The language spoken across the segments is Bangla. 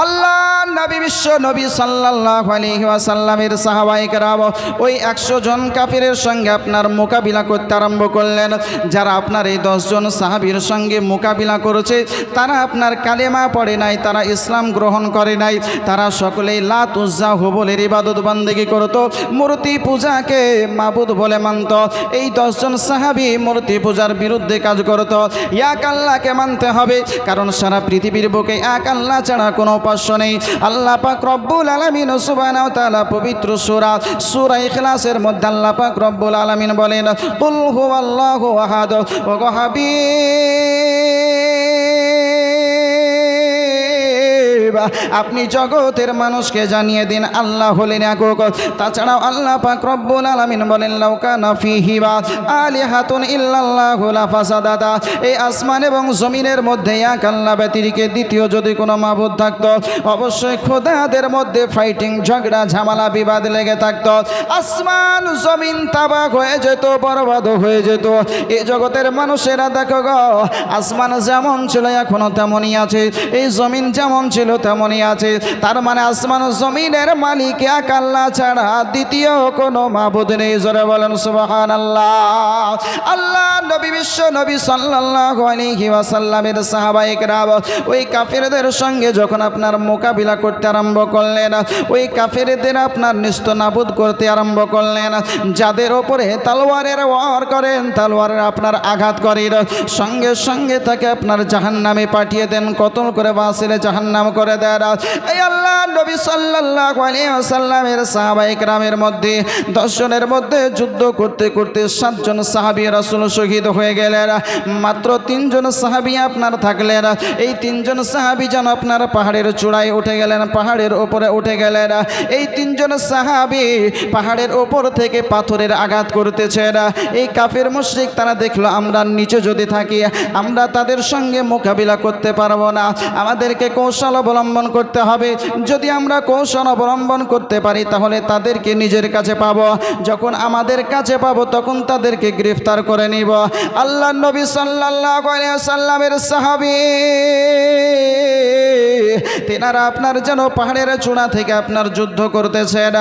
আল্লাহ নবী বিশ্ব নবী সাল্লাল্লাহু আলাইহি ওয়াসাল্লামের সাহাবায়ে কেরাম ওই 100 জন কাফিরের সঙ্গে আপনার মোকাবিলা করতে আরম্ভ করলেন। যারা আপনার এই 10 জন সাহাবীর সঙ্গে মোকাবিলা করেছে তারা আপনার কালেমা পড়ে নাই, তারা ইসলাম গ্রহণ করে নাই, তারা সকলেই লাত উজ্জা হুবলের ইবাদত বান্দেগি করত, মূর্তি পূজাকে মাবুদ বলে মানত। এই 10 জন সাহাবী মূর্তি পূজার বিরুদ্ধে কাজ করত। এক আল্লাহকে মানতে হবে, কারণ সারা পৃথিবীর বুকে এক আল্লাহ ছাড়া কোনো উপাস্য নেই। আল্লাহ পাক রব্বুল আলামিন সুবহানাহু ওয়া তাআলা পবিত্র সূরা ইখলাসের মধ্যে আল্লাহ পাক রব্বুল আলামিন বলেন, কুল হুয়াল্লাহু আহাদ ওয়া হাবিব, আপনি জগতের মানুষকে জানিয়ে দিন আল্লাহ হলেন একক। তাছাড়াও আল্লাহ পাক রব্বুল আলামিন বলেন, লাউ কানা ফীহি আলিহাতুন ইল্লাল্লাহু লাফাসাদাতা, এই আসমান এবং জমিনের মধ্যে এক আল্লাহ ব্যতীত দ্বিতীয় যদি কোনো মাবুদ থাকতো অবশ্যই খোদাদের মধ্যে ফাইটিং, ঝগড়া, ঝামেলা, বিবাদ লেগে থাকতো। আসমান জমিন তাবাক হয়ে যেত, বরবাদ হয়ে যেত। এই জগতের মানুষেরা দেখো গো, আসমান যেমন ছিল এখনো তেমনই আছে, এই জমিন যেমন ছিল তেমনই আছে। তার মানে আসমান জমিনের মালিক এক আল্লাহ ছাড়া দ্বিতীয় কোনো মাবুদ নেই। জোরে বলেন সুবহানাল্লাহ। আল্লাহ নবী বিশ্ব নবী সাল্লাল্লাহু আলাইহি ওয়াসাল্লামের সাহাবায়ে কেরাম ওই কাফেরদের সঙ্গে যখন আপনার মোকাবিলা করতে আরম্ভ করলেন, ওই কাফেরদের আপনার নিস্তনাবুদ করতে আরম্ভ করলেন। যাদের ওপরে তলোয়ারের ওয়ার করেন, তলোয়ারের আপনার আঘাত করেন, সঙ্গে সঙ্গে তাকে আপনার জাহান্নামে পাঠিয়ে দেন, কতল করে বাসিলে জাহান্নাম করে দেন। এই আল্লাহ নবী সাল্লাল্লাহু আলাইহি ওয়াসাল্লামের সাহাবায়ে কেরামের মধ্যে 10 জনের মধ্যে যুদ্ধ করতে করতে 7 জন সাহাবী রাসূল শহীদ হয়ে গেলেন। মাত্র 3 জন সাহাবী আপনার থাকলেন। এই 3 জন সাহাবী যেন আপনার পাহাড়ের চূড়ায় উঠে গেলেন, পাহাড়ের উপরে উঠে গেলেন। এই 3 জন সাহাবী পাহাড়ের উপর থেকে পাথরের আঘাত করতেছেন। এই কাফের মুশরিক তারা দেখলো আমরা নিচে যদি থাকি আমরা তাদের সঙ্গে মোকাবিলা করতে পারবো না, আমাদেরকে কৌশল অবলম্বন করতে হবে। যদি আমরা কৌশল অবলম্বন করতে পারি তাহলে তাদেরকে নিজের কাছে পাবো, যখন আমাদের কাছে পাবো তখন তাদেরকে গ্রেফতার করে নিব। আল্লাহ নবী সাল্লাল্লাহু আলাইহি ওয়াসাল্লামের সাহাবী তেনারা আপনার যেন পাহাড়ের চূড়া থেকে আপনার যুদ্ধ করতেছেন,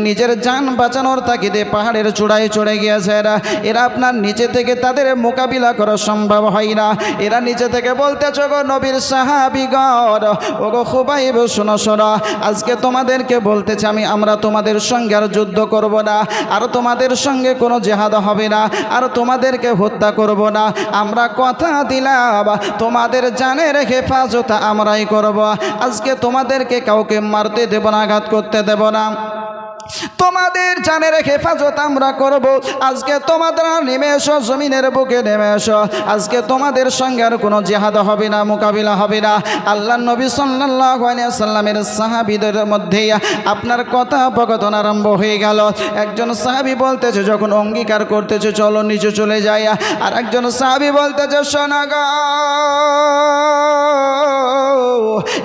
নিজের জান বাঁচানোর তাগিদে পাহাড়ের চূড়ায় চড়ে গিয়েছেন। এরা আপনার নিচে থেকে তাদের মোকাবিলা করা সম্ভব হয় না। এরা নিচে থেকে বলতেছে, গো নবীর সাহাবীগণ, ও গো খুবাইব, শোনো শোনো, আজকে তোমাদেরকে বলতেছে আমরা তোমাদের সঙ্গে আর যুদ্ধ করব না, আর তোমাদের সঙ্গে কোনো জিহাদ হবে না, আর তোমাদেরকে হত্যা করব না। আমরা কথা দিলাম তোমাদের জানের হেফাজত আমরাই করব। আজকে তোমাদেরকে কাউকে মারতে দেব না, আঘাত করতে দেব না, তোমাদের জানের হেফাজত আমরা করব। আজকে তোমাদের নেমে এসো, জমিনের বুকে নেমে এসো। আজকে তোমাদের সঙ্গে আর কোনো জিহাদ হবে না, মোকাবিলা হবে না। আল্লাহ নবী সাল্লাল্লাহু আলাইহি ওয়াসাল্লামের সাহাবীদের মধ্যে আপনার কথোপকথন আরম্ভ হয়ে গেল। একজন সাহাবী বলতেছে, যখন অঙ্গীকার করতেছে চলো নিচে চলে যাই, আর একজন সাহাবী বলতেছে, শোনা গো,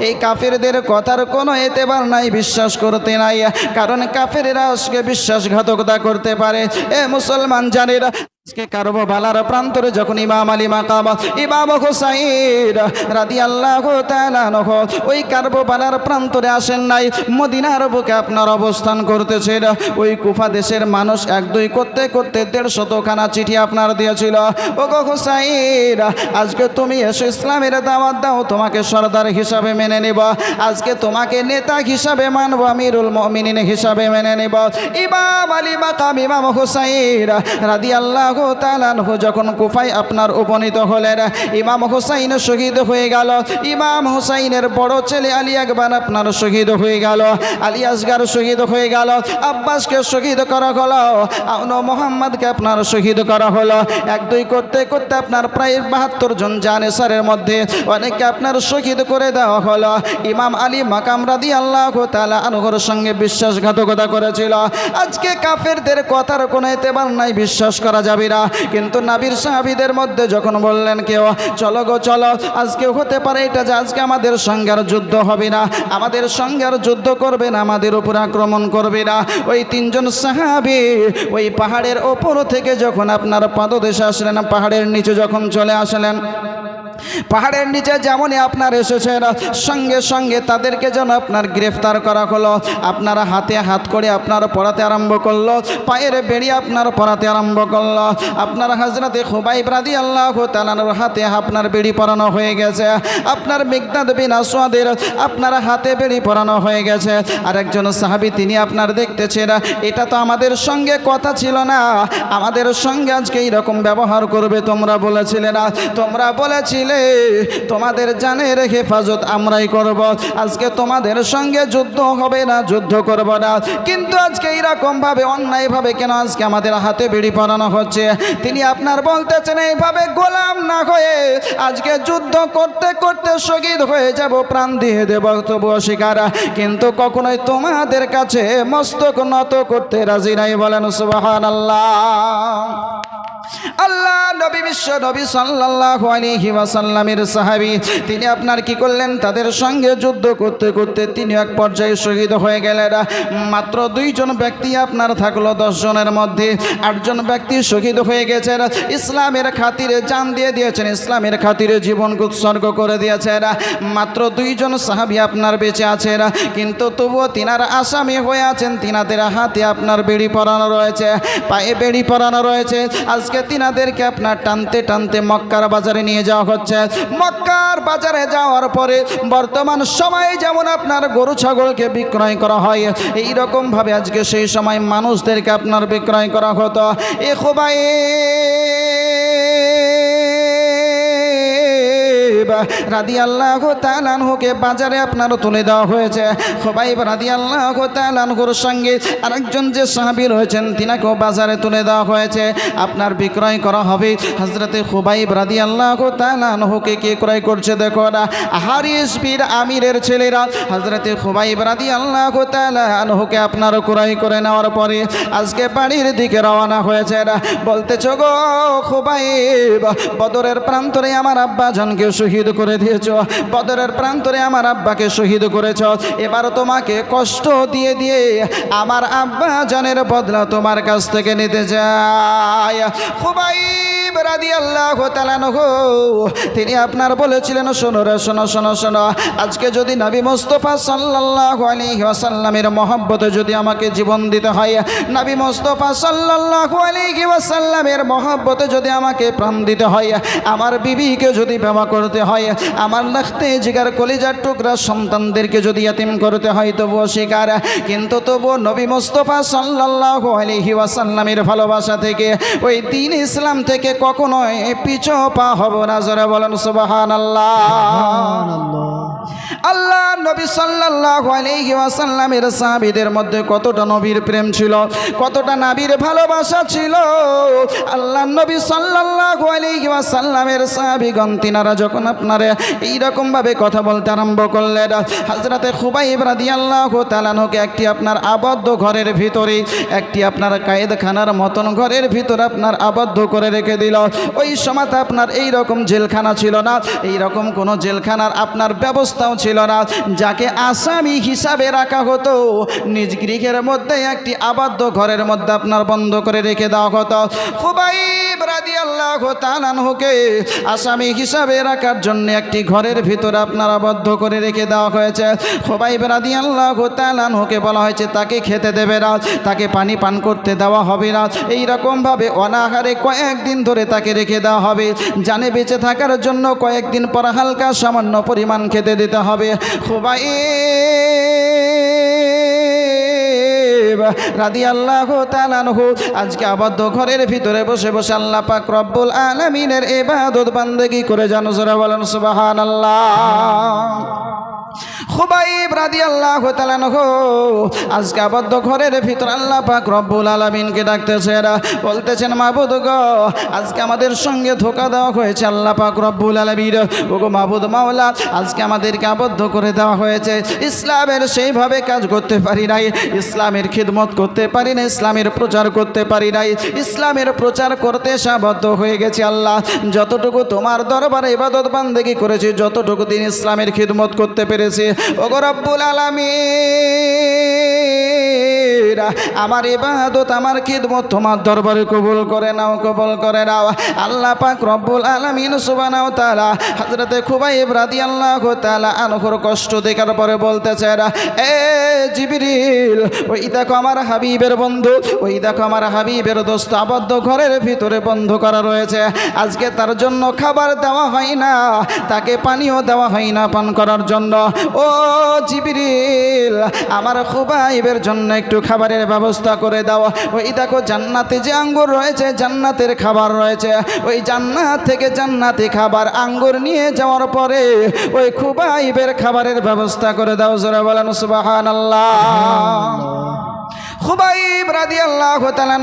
এই কাফেরদের কথার কোনো এতেবার নাই, বিশ্বাস করতে নাই, কারণ কাফেরেরা আজকে বিশ্বাসঘাতকতা করতে পারে। এ মুসলমান জানেরা, আজকে কারবালার প্রান্তরে যখন ইমাম আলী মাকাম ইমাম হুসাইন রাদিয়াল্লাহু তাআলা আনহু ওই কারবালার প্রান্তরে আসেন নাই, মদিনার বুকে আপনার অবস্থান করতেছেন। ওই কুফা দেশের মানুষ 1-2 করতে করতে 150 খানা চিঠি আপনার দিয়েছিল, ও গো হুসাইন, আজকে তুমি এসে ইসলামের দাওয়াত দাও, তোমাকে সরদার হিসাবে মেনে নেব, আজকে তোমাকে নেতা হিসাবে মানব, আমিরুল মুমিনিন হিসাবে মেনে নেব। ইমাম আলী মাকাম ইমাম হুসাইন রাদিয়াল্লাহু তাআলা আনহু যখন কুফায় আপনার উপনীত হলেন, ইমাম হুসাইন শহীদ হয়ে গেল। ইমাম হুসাইনের বড় ছেলে আলী আকবর আপনার শহীদ হয়ে গেল, আলী আসগার শহীদ হয়ে গেল, আব্বাসকে শহীদ করা হলো, মোহাম্মদকে আপনার শহীদ করা হলো। 1-2 করতে করতে আপনার প্রায় 72 জন জানেসারের মধ্যে অনেককে আপনার শহীদ করে দেওয়া হলো। ইমাম আলী মাকাম রাদিয়াল্লাহু তাআলা আনহুর সঙ্গে বিশ্বাসঘাতকতা করেছিল। আজকে কাফেরদের কথার কোনো এতেবার নাই, বিশ্বাস করা যাবে না। কিন্তু নবীর সাহাবীদের মধ্যে যখন বললেন কেউ চলো গো চলো, আজকে হতে পারে এটা যে আজকে আমাদের সঙ্গে আর যুদ্ধ হবে না, আমাদের সঙ্গে আর যুদ্ধ করবে না, আমাদের উপর আক্রমণ করবে না। ওই 3 জন সাহাবী ওই পাহাড়ের ওপর থেকে যখন আপনার পাদদেশে আসলেন, পাহাড়ের নিচে যখন চলে আসলেন, পাহাড়ের নিচে যেমনই আপনার এসেছেন, সঙ্গে সঙ্গে তাদেরকে যেন আপনার গ্রেফতার করা হলো। আপনারা হাতে হাত করে আপনার পড়াতে আরম্ভ করলো, পায়ের বেড়ি আপনার পড়াতে আরম্ভ করলো। আপনার হযরতে খুবাইব রাদিয়াল্লাহু তাআলার হাতে আপনার বেড়ি পরানো হয়ে গেছে। আপনার মিকদাদ বিন আসওয়াদের আপনার হাতে বেড়ি পরানো হয়ে গেছে। আর একজন সাহাবী তিনি আপনার দেখতেছেন, এটা তো আমাদের সঙ্গে কথা ছিল না, আমাদের সঙ্গে আজকে এইরকম ব্যবহার করবে তোমরা বলেছিলে না, তোমরা বলেছিলে তোমাদের জানের হেফাজত আমরাই করব, আজকে তোমাদের সঙ্গে যুদ্ধ হবে না, যুদ্ধ করব না, কিন্তু আজকে এইরকম ভাবে অন্যায় ভাবে কেন আজকে আমাদের হাতে বেড়ি পরানো হচ্ছে? তিনি আপনার বলতেছেন এইভাবে গোলাম না হয়ে আজকে যুদ্ধ করতে করতে শহীদ হয়ে যাব, প্রাণ দিয়ে দেব, তবুও স্বীকার, কিন্তু কখনোই তোমাদের কাছে মস্তক নত করতে রাজি নাই। বলেন সুবহানাল্লাহ। আল্লাহ নবী বিশ্ব নবী সাল্লাল্লাহু আলাইহি ওয়াসাল্লামের সাহাবী তিনি আপনার কি করলেন, তাদের সঙ্গে যুদ্ধ করতে করতে তিনি এক পর্যায়ে শহীদ হয়ে গেলেন। মাত্র 2 জন ব্যক্তি আপনার থাকলো 10 জনের মধ্যে, 8 জন ব্যক্তি শহীদ হয়ে গেছেন, ইসলামের খাতিরে জান দিয়ে দিয়েছেন, ইসলামের খাতিরে জীবন উৎসর্গ করে দিয়েছেন। মাত্র 2 জন সাহাবী আপনার বেঁচে আছেন, কিন্তু তবুও তিনারা আসামি হয়ে আছেন, তিনাদের হাতে আপনার বেড়ি পরানো রয়েছে, পায়ে বেড়ি পরানো রয়েছে। আজকে তিনাদেরকে আপনার টানতে টানতে মক্কার বাজারে নিয়ে যাওয়া হচ্ছে। মক্কার বাজারে যাওয়ার পরে বর্তমান সময়ে যেমন আপনার গরু ছাগলকে বিক্রয় করা হয়, এই রকম ভাবে আজকে সেই সময় মানুষদেরকে আপনার বিক্রয় করা হতো। এ খুবাইব রাদিয়াল্লাহু তাআলা আনহুকে বাজারে আপনার তুলে দেওয়া হয়েছে। খুবাইব রাদিয়াল্লাহু তাআলা আনহুর সঙ্গে আরেকজন যে সাহাবী রয়েছেন তিনাকেও বাজারে তুলে দেওয়া হয়েছে, আপনার বিক্রয় করা হবে। হযরতে খুবাইব রাদিয়াল্লাহু তাআলা আনহুকে কে ক্রয় করছে দেখো না, হারিস বিন আমিরের ছেলেরা হযরতে খুবাইব রাদিয়াল্লাহু তাআলা আনহুকে আপনার ক্রয় করে নেওয়ার পরে আজকে বাড়ির দিকে রওনা হয়েছে। বলতেছো গো খুবাইব, বদরের প্রান্তরে আমার আব্বা জানকে শহীদ করে দিয়েছ, বদরের প্রান্তরে আমার আব্বাকে শহীদ করেছ, এবার তোমাকে কষ্ট দিয়ে দিয়ে আমার আব্বা জানের বদলা তোমার কাছ থেকে নিতে যায়। খুবাইব রাদিয়াল্লাহু তাআলা আনহু তিনি আপনার বলেছিলেন, শোনো রে শোনো শোনো শোনো, আজকে যদি নবী মুস্তাফা সাল্লাল্লাহু আলাইহি ওয়াসাল্লামের মহব্বতে যদি আমাকে জীবন দিতে হয়, নবী মুস্তাফা সাল্লাল্লাহু আলাইহি ওয়াসাল্লামের মহব্বতে যদি আমাকে প্রাণ দিতে হয়, আমার বিবিকে যদি বিবাহ করতে হয়, আমার লাখতে জিগার কলিজার টুকরা সন্তানদেরকে যদি ইয়াতিম করতে হয় তবুও স্বীকার, কিন্তু তবুও নবী মুস্তাফা সাল্লাল্লাহু আলাইহি ওয়াসাল্লামের ভালোবাসা থেকে, ওই দ্বীন ইসলাম থেকে কখনোই পিছু পা হব না। জোরে বলেন সুবহানাল্লাহ। আল্লাহ নবী সাল্লাল্লাহু আলাইহি ওয়াসাল্লামের সাহাবীদের মধ্যে কতটা নবীর প্রেম ছিল, কতটা নবীর ভালোবাসা ছিল। আল্লাহ নবী সাল্লাল্লাহু আলাইহি ওয়াসাল্লামের সাহাবীগণ তিনারা যখন আপনারা এইরকম ভাবে কথা বলতে আরম্ভ করলেন, হযরতে খুবাইব রাদিয়াল্লাহু তাআলা আনহুকে একটি আপনার আবদ্ধ ঘরের ভিতরে, একটি আপনার কায়েদখানার মতন ঘরের ভিতরে আপনার আবদ্ধ করে রেখে দিল। ওই সময় আপনার এই রকম জেলখানা ছিল না, এই রকম কোনো জেলখানার আপনার ব্যবস্থাও ছিল না, যাকে আসামি হিসাবে রাখা হতো নিজ গৃহের মধ্যে একটি আবদ্ধ ঘরের মধ্যে আপনার বন্ধ করে রেখে দেওয়া হতো। খুবাইব রাদিয়াল্লাহু তাআলা আনহুকে আসামি হিসাবে রাখার জন্য একটি ঘরের ভিতরে আপনার আবদ্ধ করে রেখে দেওয়া হয়েছে। খুবাইব রাদিয়াল্লাহু তাআলা আনহুকে বলা হয়েছে তাকে খেতে দেবে না, তাকে পানি পান করতে দেওয়া হবে না, এই রকম ভাবে অনাহারে কয়েকদিন ধরে তাকে রেখে দেওয়া হবে। জানে বেঁচে থাকার জন্য কয়েকদিন পর হালকা সামান্য পরিমাণ খেতে দিতে হবে। খুবাইব রাদিয়াল্লাহু তাআলা আনহু আজকে আবদ্ধ ঘরের ভিতরে বসে বসে আল্লাহ পাক রব্বুল আলামিনের ইবাদত বান্দেগি করে জানো। জোরে বলেন সুবহানাল্লাহ। খুবাইব রাদিয়াল্লাহু তাআলা আনহু আজকে আবদ্ধ ঘরের ভিতর আল্লাহ পাক রব্বুল আলামিনকে ডাকতেছেন, বলতেছেন মাবুদ গো, আজকে আমাদের সঙ্গে ধোঁকা দেওয়া হয়েছে। আল্লাহ পাক রব্বুল আলামিন, ওগো মাবুদ মাওলা, আজকে আমাদেরকে আবদ্ধ করে দেওয়া হয়েছে, ইসলামের সেইভাবে কাজ করতে পারি নাই, ইসলামের খিদমত করতে পারি না, ইসলামের প্রচার করতে পারি নাই, ইসলামের প্রচার করতে সাবদ্ধ হয়ে গেছি। আল্লাহ, যতটুকু তোমার দরবারে ইবাদত বান্দেগি করেছি, যতটুকু দিন ইসলামের খিদমত করতে পেরেছি, ওগো রব্বুল আলামিন, জিবরিল আমার ইবাদত আমার খিদমত তোমার দরবারে কবুল করে নাও, কবুল করে নাও। আল্লাহ পাক রব্বুল আলামিন সুবহানাহু ওয়া তাআলা হযরতে খুবাইব রাদিয়াল্লাহু তাআলা আনহুর কষ্ট দেখার পরে বলতেছেন, এ জিবরিল ওই দেখো আমার হাবিবের বন্ধু, ওই দেখো আমার হাবিবের দোস্ত আবদ্ধ ঘরের ভিতরে বন্ধ করা রয়েছে। আজকে তার জন্য খাবার দেওয়া হয় না, তাকে পানিও দেওয়া হয় না পান করার জন্য। ও জিবরিল আমার খুবাইবের জন্য একটু খাবারের ব্যবস্থা করে দাও। ওই দেখো জান্নাতে যে আঙ্গুর রয়েছে, জান্নাতের খাবার রয়েছে, ওই জান্নাত থেকে জান্নাতি খাবার আঙ্গুর নিয়ে যাওয়ার পরে ওই খুবাইবের খাবারের ব্যবস্থা করে দাও। জোরে বলেন সুবহানাল্লাহ। খুবাইব রাদিয়াল্লাহু তাআলা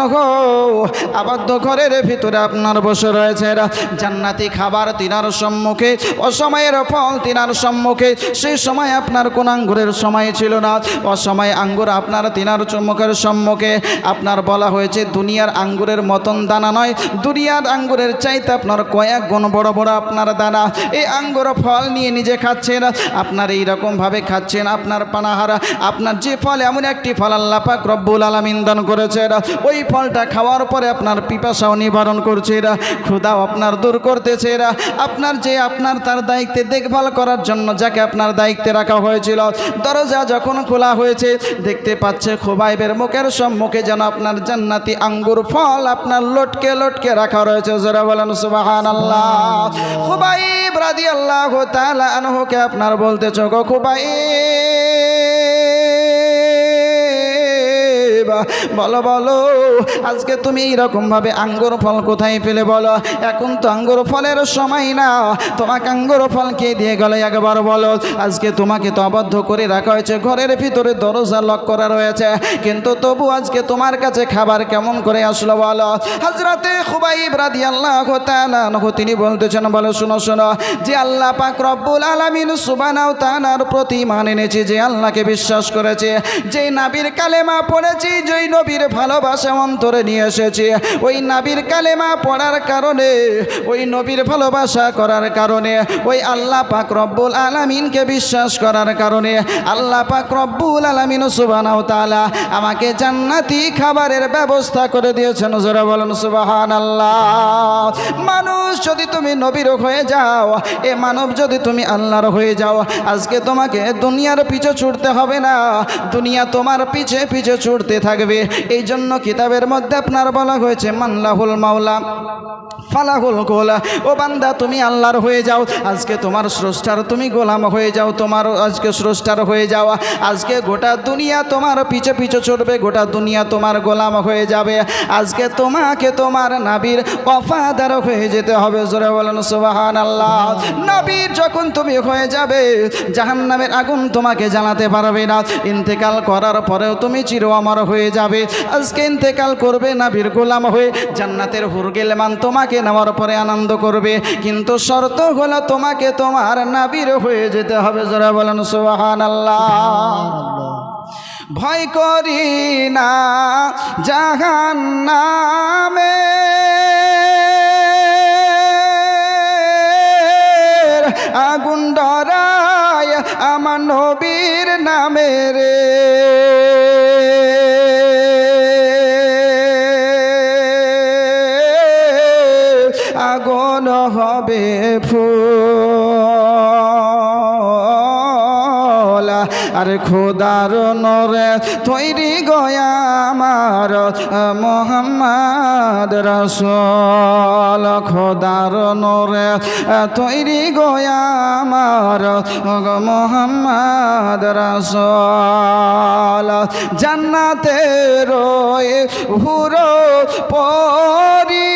আবদ্ধ ঘরের ভিতরে আপনার বসে রয়েছে, জান্নাতি খাবার তিনার সম্মুখে, অসময়ের ফল তিনার সম্মুখে। সেই সময় আপনার কোন আঙ্গুরের সময় ছিল না, অসময় আঙ্গুর আপনার তিনার মুখের সম্মুখে। আপনার বলা হয়েছে দুনিয়ার আঙ্গুরের মতন দানা নয়, দুনিয়ার আঙ্গুরের চাইতে আপনার কয়েক গুণ বড় বড় আপনার দানা। এই আঙ্গুর ফল নিয়ে নিজে খাচ্ছেন, আপনার এইরকমভাবে খাচ্ছেন। আপনার পানাহারা আপনার যে ফল, এমন একটি ফল আল্লাহ পাক রব্বুল আলামিন দান করেছে, ওই ফলটা খাওয়ার পরে আপনার পিপাসাও নিবারণ করছে, ক্ষুধাও আপনার দূর করতেছে। আপনার যে আপনার তার দায়িত্বে দেখভাল করার জন্য যাকে আপনার দায়িত্বে রাখা হয়েছিল, দরজা যখন খোলা হয়েছে দেখতে পাচ্ছে খুবাইবের মুখের সম্মুখে যেন আপনার জান্নাতি আঙ্গুর ফল আপনার লটকে লটকে রাখা রয়েছে। যারা বলেন সুবহানাল্লাহ। খুবাইব রাদিয়াল্লাহু তাআলা আনহুকে আপনার বলতেছো, গো খুবাইব বলো বলো আজকে তুমি এইরকম ভাবে আঙ্গুর ফল কোথায় পেলে বলো? এখন তো আঙ্গুর ফলের সময় না, তোমাকে আঙ্গুর ফল কে দিয়ে গেল একবার বলো। আজকে তোমাকে তো আবদ্ধ করে রাখা হয়েছে, ঘরের ভিতরে দরজা লক করা রয়েছে, কিন্তু তবু আজকে তোমার কাছে খাবার কেমন করে আসলো বলো? হযরতে খুবাইব রাদিয়াল্লাহু তাআলা তিনি বলতেছেন, বলো শুনো শোনো, যে আল্লাহ পাক রব্বুল আলামিন সুবহানাহু ওয়া তাআলার প্রতি ঈমান এনেছে, যে আল্লাহকে বিশ্বাস করেছে, যে নবীর কালেমা পড়েছি, যেই নবীর ভালোবাসা অন্তরে নিয়ে এসেছে, ওই নবীর কালেমা পড়ার কারণে, ওই নবীর ভালোবাসা করার কারণে, ওই আল্লাহ পাক রব্বুল আলামিনকে বিশ্বাস করার কারণে আল্লাহ পাক রব্বুল আলামিন সুবহানাহু ওয়া তাআলা আমাকে জান্নাতি খাবারের ব্যবস্থা করে দিয়েছেন। যারা বলেন সুবহানাল্লাহ। মানুষ যদি তুমি নবীর হয়ে যাও, এ মানব যদি তুমি আল্লাহর হয়ে যাও, আজকে তোমাকে দুনিয়ার পিছে ছুটতে হবে না, দুনিয়া তোমার পিছে পিছে ছুটতে থাকবে। এই জন্য কিতাবের মধ্যে আপনার বলা হয়েছে, মানলাহুল মাওলা ফালাহুল গোলা। ও বান্দা তুমি আল্লাহর হয়ে যাও, আজকে তোমার স্রষ্টার তুমি গোলাম হয়ে যাও, তোমার আজকে স্রষ্টার হয়ে যাও। আজকে গোটা দুনিয়া তোমার পিছে পিছে ছুটবে, গোটা দুনিয়া তোমার গোলাম হয়ে যাবে। আজকে তোমাকে তোমার নবীর ওয়াফাদার হয়ে যেতে হবে। জোরে বলেন সুবহানাল্লাহ। নবীর যখন তুমি হয়ে যাবে, জাহান্নামের আগুন তোমাকে জ্বালাতে পারবে না। ইন্তেকাল করার পরেও তুমি চির অমর হয়ে যাবে। আজকে ইন্তেকাল করবে নবীর গোলাম হয়ে, জান্নাতের হুরগিলমান তোমাকে নেওয়ার পরে আনন্দ করবে, কিন্তু শর্ত হলো তোমাকে তোমার নবীর হয়ে যেতে হবে। যারা বলেন সুবহানাল্লাহ। ভয় করি না জাহান্নামে, আগুন ডরায় আমার নবীর নামে রে। আগুন হবে ফুল আর খোদার নূরে তৈরি গয়া আমার মুহাম্মদ রাসূল। খোদার নূরে তৈরি গয়া আমার মুহাম্মদ রাসূল। জান্নাতের হুর পরি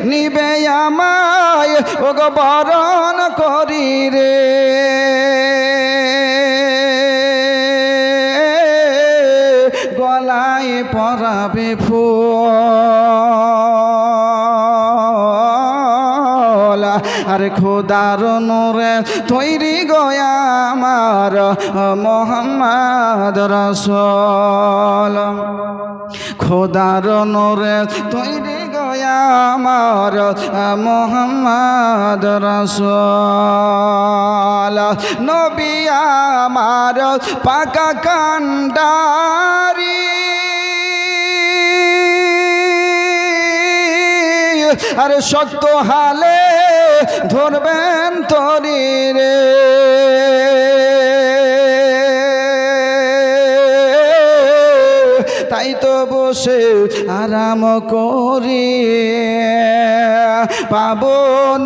নিবে আমায় ওগো বরণ করি রে। গলায় পরাবে ফুল আর খোদার নূরে তৈরি গয়া আমার মুহাম্মদ রাসূল। খোদার নূরে তৈরি আমার মোহাম্মদ রাসূল নবী আমার পাকা কান্ডারি আরে শক্ত হালে ধরবেন তরি রে তাই তো বসে আরাম করি পাবো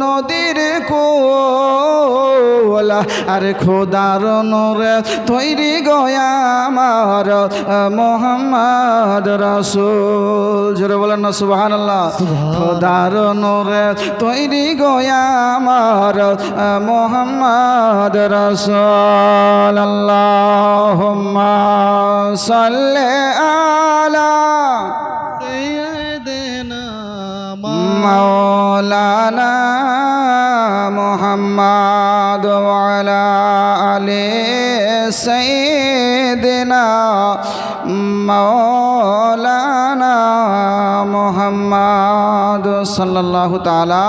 নদীর কোল আরে খোদার নূরে তৈরি গয়া আমার মোহাম্মদ রাসূল জোরে বলেন না সুবহানাল্লাহ খোদার নূরে তৈরি গয়া আমার মোহাম্মদ রাসূল আল্লাহুম্মা সাল্লি আলা সাইয়্যিদিনা মাওলানা মুহাম্মদ ওয়া আলা আলি সাইয়্যিদিনা মাওলানা মুহাম্মদ সাল্লাল্লাহু তাআলা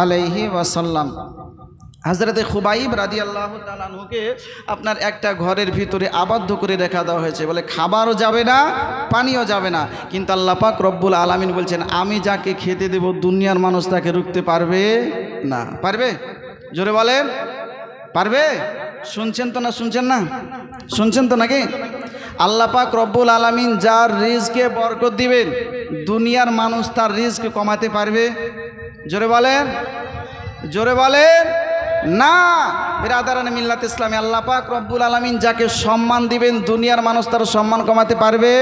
আলাইহি ওয়াসাল্লাম হযরতে খুবাইব রাদিয়াল্লাহু তাআলা আনহুকে আপনার একটা ঘরের ভিতরে আবদ্ধ করে রেখে দেওয়া হয়েছে বলে খাবারও যাবে না পানিও যাবে না কিন্তু আল্লাহ পাক রব্বুল আলামিন বলছেন আমি যাকে খেতে দেব দুনিয়ার মানুষ তাকে রুখতে পারবে না পারবে জোরে বলেন পারবে শুনছেন তো না শুনছেন না শুনছেন তো নাকি আল্লাহ পাক রব্বুল আলামিন যার রিজকে বরকত দিবেন দুনিয়ার মানুষ তার রিজক কমাতে পারবে জোরে বলেন জোরে বলেন না বিরাদারান মিল্লাত ইসলামী আল্লাহ পাক রব্বুল আলামিন যাকে সম্মান দিবেন দুনিয়ার মানুষ তার সম্মান কমাতে পারবে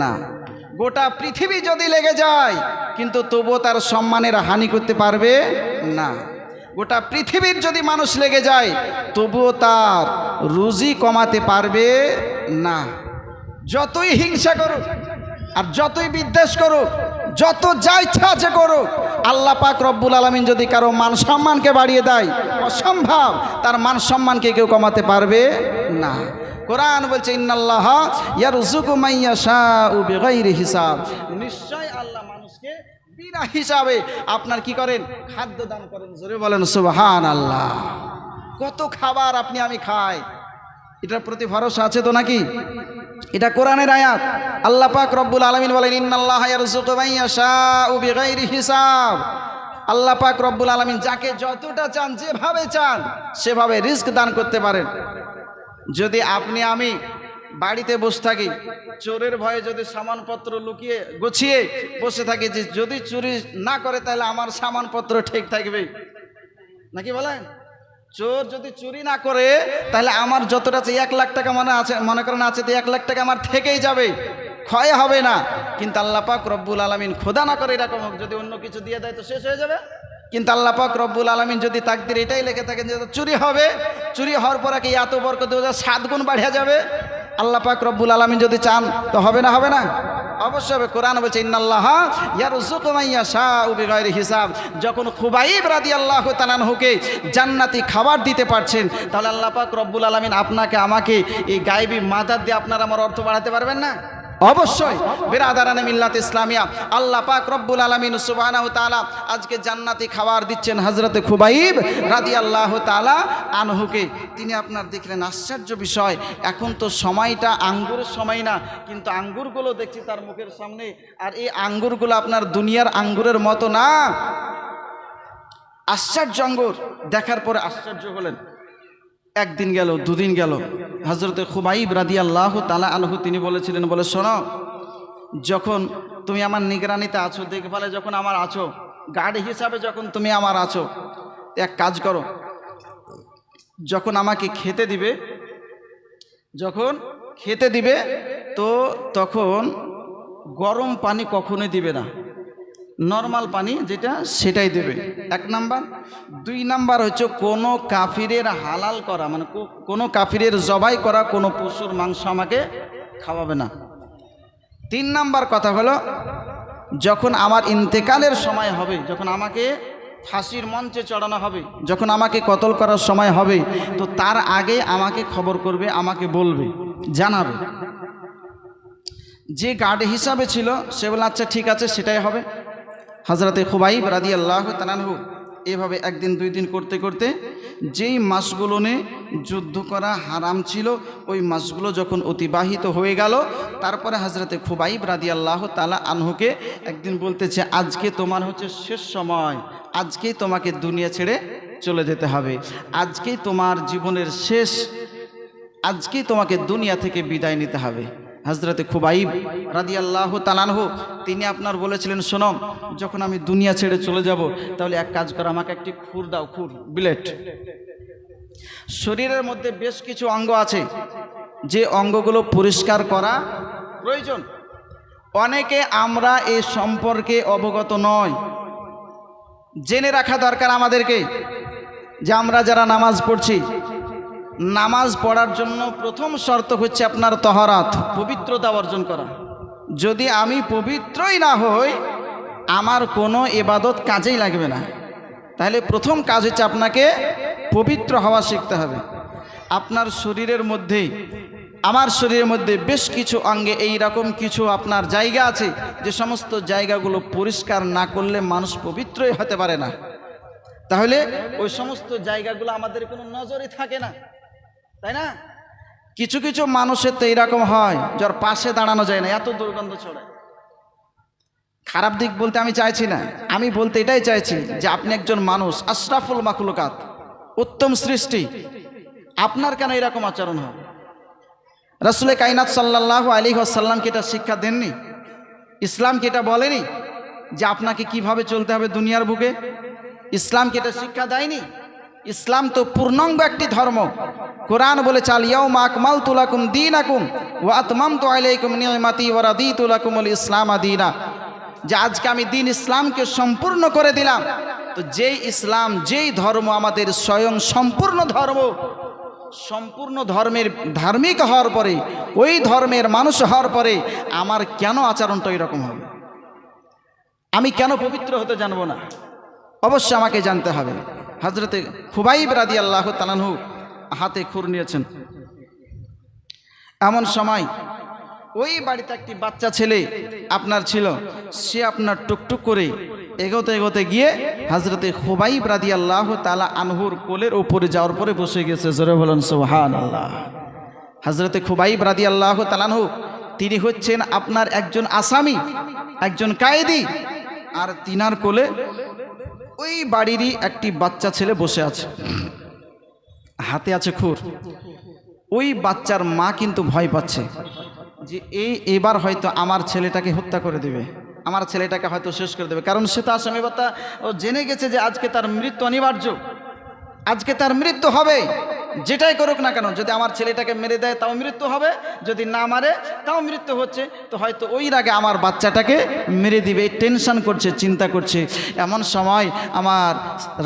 না গোটা পৃথিবী যদি লেগে যায় কিন্তু তবুও তার সম্মানের হানি করতে পারবে না গোটা পৃথিবীর যদি মানুষ লেগে যায় তবুও তার রুজি কমাতে পারবে না যতই হিংসা করুক আর যতই বিদ্বেষ করুক যত যা ইচ্ছা আছে করুক আল্লাহ পাক রব্বুল আলামিন যদি কারো মান সম্মানকে বাড়িয়ে দেয় অসম্ভব তার মান সম্মানকে কেউ কমাতে পারবে না কোরআন বলছে ইন্নাল্লাহা ইয়ারযুকু মান ইয়াশাউ বিগাইরি হিসাব নিশ্চয় আল্লাহ মানুষকে বিনা হিসাবে আপনার কি করেন খাদ্য দান করেন জোরে বলেন সুবহানাল্লাহ কত খাবার আপনি আমি খাই এটার প্রতি ভরসা আছে তো নাকি এটা কোরআনের আয়াত আল্লাহ পাক রব্বুল আলামিন বলেন ইন্নাল্লাহা ইয়ারযুকু মান ইয়াশাউ বিগাইরি হিসাব আল্লাহ পাক রব্বুল আলামিন যাকে যতটা চান যেভাবে চান সেভাবে রিজক দান করতে পারেন যদি আপনি আমি বাড়িতে বসে থাকি চোরের ভয়ে যদি সামানপত্র লুকিয়ে গুছিয়ে বসে থাকি যে যদি চুরি না করে তাহলে আমার সামানপত্র ঠিক থাকবে নাকি বলেন চোর যদি চুরি না করে তাহলে আমার যতটা আছে 1 লাখ টাকা মনে করেন আছে তো 1 লাখ টাকা আমার থেকেই যাবে ক্ষয় হবে না কিন্তু আল্লাহ পাক রব্বুল আলামিন খোদা না করে এরকম যদি অন্য কিছু দিয়ে দেয় তো শেষ হয়ে যাবে কিন্তু আল্লাহ পাক রব্বুল আলামিন যদি তাকদির এটাই লিখে থাকেন যে চুরি হবে চুরি হওয়ার পর কি এত বরকত 7 গুণ বাড়িয়ে যাবে আল্লাহ পাক রব্বুল আলামিন যদি চান তো হবে না হবে না অবশ্যই হবে কোরআন বলছে ইন্নাল্লাহা ইয়ারযুকু মান ইয়াশাউ বিগাইরি হিসাব যখন খুবাইব রাদিয়াল্লাহু তাআলা আনহুকে জান্নাতি খাবার দিতে পারছেন তাহলে আল্লাহ পাক রব্বুল আলামিন আপনাকে আমাকে এই গায়বী মাদাদ দিয়ে আপনারা আমার অর্থ বাড়াতে পারবেন না অবশ্যই বিরাদারানে মিল্লাত ইসলামিয়া আল্লাহ পাক রব্বুল আলামিন সুবহানাহু তাআলা আজকে জান্নাতি খাবার দিচ্ছেন হযরতে খুবাইব রাদিয়াল্লাহু তাআলা আনহুকে তিনি আপনার দেখলেন আশ্চর্য বিষয় এখন তো সময়টা আঙ্গুরের সময় না কিন্তু আঙ্গুরগুলো দেখছি তার মুখের সামনে আর এই আঙ্গুরগুলো আপনার দুনিয়ার আঙ্গুরের মতো না আশ্চর্য আঙ্গুর দেখার পরে আশ্চর্য হলেন একদিন গেল দুদিন গেল হযরতে খুবাইব রাদিয়াল্লাহু তাআলা আনহু তিনি বলেছিলেন বলে শোনো যখন তুমি আমার নিগরানিতে আছো দেখভালে যখন আমার আছো গার্ড হিসাবে যখন তুমি আমার আছো এক কাজ করো যখন আমাকে খেতে দিবে তো তখন গরম পানি কখনোই দিবে না নরমাল পানি যেটা সেটাই দেবে 1 নাম্বার 2 নাম্বার হচ্ছে কোনো কাফিরের হালাল করা মানে কোনো কাফিরের জবাই করা কোনো পশুর মাংস আমাকে খাওয়াবে না 3 নাম্বার কথা হলো যখন আমার ইন্তেকালের সময় হবে যখন আমাকে ফাঁসির মঞ্চে চড়ানো হবে যখন আমাকে কতল করার সময় হবে তো তার আগে আমাকে খবর করবে আমাকে বলবে জানাবে যে গার্ড হিসাবে ছিল সে বলে আচ্ছা ঠিক আছে সেটাই হবে হযরতে খুবাইব রাদিয়াল্লাহু তাআলা আনহু এভাবে একদিন দুই দিন করতে করতে যেই মাসগুলো নিয়ে যুদ্ধ করা হারাম ছিল ওই মাসগুলো যখন অতিবাহিত হয়ে গেল, তারপরে হযরতে খুবাইব রাদিয়াল্লাহু তাআলা আনহুকে একদিন বলতেছে, আজকে তোমার হচ্ছে শেষ সময়, আজকেই তোমাকে দুনিয়া ছেড়ে চলে যেতে হবে, আজকেই তোমার জীবনের শেষ, আজকেই তোমাকে দুনিয়া থেকে বিদায় নিতে হবে। হযরতে খুবাইব রাদিয়াল্লাহু তাআলা আনহু তিনি আপনার বলেছিলেন, শোনো, যখন আমি দুনিয়া ছেড়ে চলে যাব তাহলে এক কাজ করো, আমাকে একটি খুর দাও, খুর, বিলেট। শরীরের মধ্যে বেশ কিছু অঙ্গ আছে যে অঙ্গগুলো পরিষ্কার করা প্রয়োজন। অনেকে আমরা এ সম্পর্কে অবগত নয়। জেনে রাখা দরকার আমাদেরকে যে আমরা যারা নামাজ পড়ছি, নামাজ পড়ার জন্য প্রথম শর্ত হচ্ছে আপনার তহরাত, পবিত্রতা অর্জন করা। যদি আমি পবিত্রই না হই আমার কোনো ইবাদত কাজেই লাগবে না। তাহলে প্রথম কাজ হচ্ছে আপনাকে পবিত্র হওয়া শিখতে হবে। আপনার শরীরের মধ্যে, আমার শরীরের মধ্যে বেশ কিছু অঙ্গে এই রকম কিছু আপনার জায়গা আছে যে সমস্ত জায়গাগুলো পরিষ্কার না করলে মানুষ পবিত্রই হতে পারে না। তাহলে ওই সমস্ত জায়গাগুলো আমাদের কোনো নজরে থাকে না, তাই না? কিছু কিছু মানুষের তো এইরকম হয় যার পাশে দাঁড়ানো যায় না, এত দুর্গন্ধ ছড়ায়। খারাপ দিক বলতে আমি চাইছি না, আমি বলতে এটাই চাইছি যে আপনি একজন মানুষ, আশরাফুল মাখলুকাত, উত্তম সৃষ্টি, আপনার কেন এরকম আচরণ হয়? রাসূল কায়নাত সাল্লাল্লাহু আলাইহি ওয়াসাল্লাম কি এটা শিক্ষা দেননি? ইসলাম কি এটা বলেনি যে আপনাকে কিভাবে চলতে হবে দুনিয়ার বুকে? ইসলাম কি এটা শিক্ষা দেয়নি? ইসলাম তো পূর্ণাঙ্গ একটি ধর্ম। কোরআন বলেছে, আল ইয়াউমা আকমালতু লাকুম দীনাকুম ওয়া আতমামতু আলাইকুম নি'মাতি ওয়া রাদিতু লাকুমুল ইসলামা দীনা, যে আজকে আমি দিন ইসলামকে সম্পূর্ণ করে দিলাম। তো যেই ইসলাম, যেই ধর্ম আমাদের স্বয়ং সম্পূর্ণ ধর্ম, সম্পূর্ণ ধর্মের ধার্মিক হওয়ার পরে, ওই ধর্মের মানুষ হওয়ার পরে আমার কেন আচরণটা এরকম হবে? আমি কেন পবিত্র হতে জানবো না? অবশ্যই আমাকে জানতে হবে। হযরতে খুবাইব রাদিয়াল্লাহু তাআলা আনহু হাতে খুর নিয়েছেন। এমন সময় ওই বাড়িতে একটি বাচ্চা ছেলে আপনার ছিল, সে আপনার টুকটুক করে এগোতে এগোতে গিয়ে হযরতে খুবাইব রাদিয়াল্লাহু তাআলা আনহুর কোলের উপরে যাওয়ার পরে বসে গেছে। জোরে বলেন সুবহানাল্লাহ। হযরতে খুবাইব রাদিয়াল্লাহু তাআলা আনহু তিনি হচ্ছেন আপনার একজন আসামি, একজন কায়েদি, আর তিনার কোলে ওই বাড়িরই একটি বাচ্চা ছেলে বসে আছে, হাতে আছে খুর। ওই বাচ্চার মা কিন্তু ভয় পাচ্ছে যে এবার হয়তো আমার ছেলেটাকে হত্যা করে দেবে, আমার ছেলেটাকে হয়তো শেষ করে দেবে। কারণ সে তো আসামি, ও জেনে গেছে যে আজকে তার মৃত্যু অনিবার্য, আজকে তার মৃত্যু হবে। যেটাই করুক না কেন, যদি আমার ছেলেটাকে মেরে দেয় তাও মৃত্যু হবে, যদি না মারে তাও মৃত্যু হচ্ছে, তো হয়তো ওই আগে আমার বাচ্চাটাকে মেরে দিবে, টেনশন করছে, চিন্তা করছে। এমন সময় আমার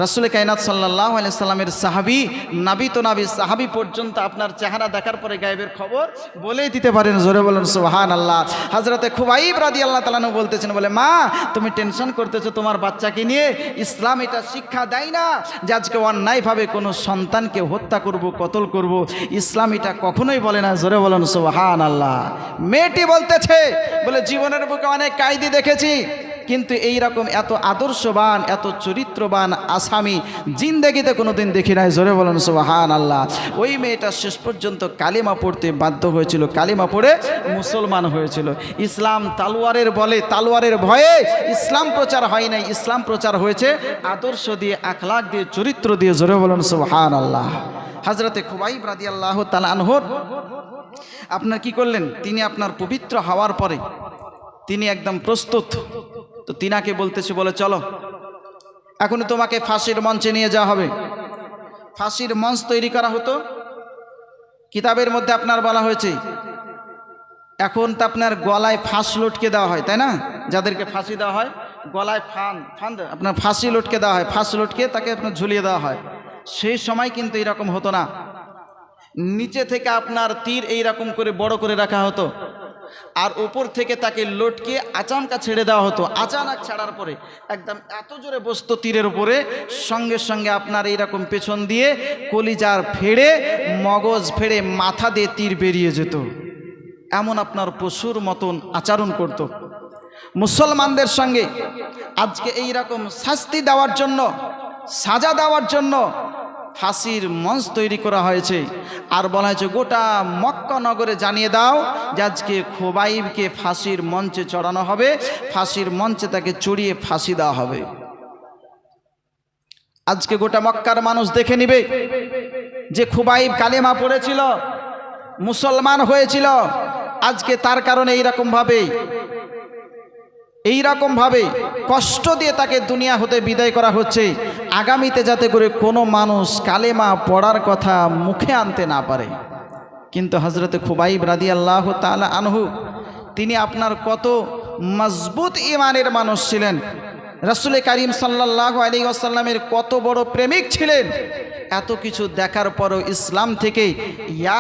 রাসূল কায়নাত সাল্লাল্লাহু আলাইহি সাল্লামের সাহাবী, নাবী তো নাবী, সাহাবী পর্যন্ত আপনার চেহারা দেখার পরে গায়েবের খবর বলেই দিতে পারেন। জোরে বলেন সুবহানাল্লাহ। হযরতে খুবাইব রাদিয়াল্লাহু তাআলা আনহু বলতেছেন, বলে, মা তুমি টেনশন করতেছো তোমার বাচ্চাকে নিয়ে, ইসলাম এটা শিক্ষা দেয় না যে আজকে অন্যায়ভাবে কোনো সন্তানকে হত্যা করব, কতল করব, ইসলাম এটা কখনোই বলে না। জোরে বলেন সুবহানাল্লাহ। মেয়েটি বলতেছে, বলে, জীবনের বুকে অনেক কায়েদি দেখেছি, কিন্তু এই রকম এত আদর্শবান, এত চরিত্রবান আসামি জিন্দেগিতে কোনোদিন দেখি নাই। জোরে বলেন সুবহানাল্লাহ। ওই মেয়েটা শেষ পর্যন্ত কালিমা পড়তে বাধ্য হয়েছিল, কালিমা পড়ে মুসলমান হয়েছিল। ইসলাম তালোয়ারের বলে, তালোয়ারের ভয়ে ইসলাম প্রচার হয় নাই, ইসলাম প্রচার হয়েছে আদর্শ দিয়ে, আখলাক দিয়ে, চরিত্র দিয়ে। জোরে বলেন সুবহানাল্লাহ। হযরতে খুবাইব রাদিয়াল্লাহু তাআলা আনহু আপনার কি করলেন, তিনি আপনার পবিত্র হওয়ার পরে তিনি একদম প্রস্তুত। তো তিনাকে বলতেছে, বলে, চলো এখন তোমাকে ফাঁসির মঞ্চে নিয়ে যাওয়া হবে। ফাঁসির মঞ্চ তৈরি করা হতো, কিতাবের মধ্যে আপনার বলা হয়েছে, এখন তো আপনার গলায় ফাঁস লটকে দেওয়া হয়, তাই না? যাদেরকে ফাঁসি দেওয়া হয় গলায় আপনার ফাঁসি লটকে দেওয়া হয়, ফাঁস লটকে তাকে আপনার ঝুলিয়ে দেওয়া হয়। সেই সময় কিন্তু এরকম হতো না, নিচে থেকে আপনার তীর এইরকম করে বড় করে রাখা হতো, আর উপর থেকে তাকে লটকে আচানকা ছেড়ে দেওয়া হতো। আচানক ছাড়ার পরে একদম এত জোরে বসতো তীরের উপরে, সঙ্গে সঙ্গে আপনার এইরকম পেছন দিয়ে কলিজার ফেড়ে, মগজ ফেড়ে, মাথা দিয়ে তীর বেরিয়ে যেত। এমন আপনার পশুর মতন আচরণ করত। মুসলমানদের সঙ্গে আজকে এই রকম শাস্তি দেওয়ার জন্য, সাজা দেওয়ার জন্য ফাঁসির মঞ্চ তৈরি করা হয়েছে। আর বলা হয়েছে গোটা মক্কা নগরে জানিয়ে দাও যে আজকে খোবাইবকে ফাঁসির মঞ্চে চড়ানো হবে, ফাঁসির মঞ্চে তাকে চড়িয়ে ফাঁসি দেওয়া হবে। আজকে গোটা মক্কার মানুষ দেখে নিবে যে খোবাইব কালেমা পড়েছিল, মুসলমান হয়েছিল, আজকে তার কারণে এইরকম ভাবে কষ্ট দিয়ে তাকে দুনিয়া হতে বিদায় করা হচ্ছে। আগামীতে যাতে করে কোনো মানুষ কালেমা পড়ার কথা মুখে আনতে না পারে। কিন্তু হযরতে খুবাইব রাদিয়াল্লাহু তাআলা আনহু তিনি আপনার কত মজবুত ঈমানের মানুষ ছিলেন, রাসূল করিম সাল্লাল্লাহু আলাইহি ওয়াসাল্লামের কত বড় প্রেমিক ছিলেন। এত কিছু দেখার পরও ইসলাম থেকে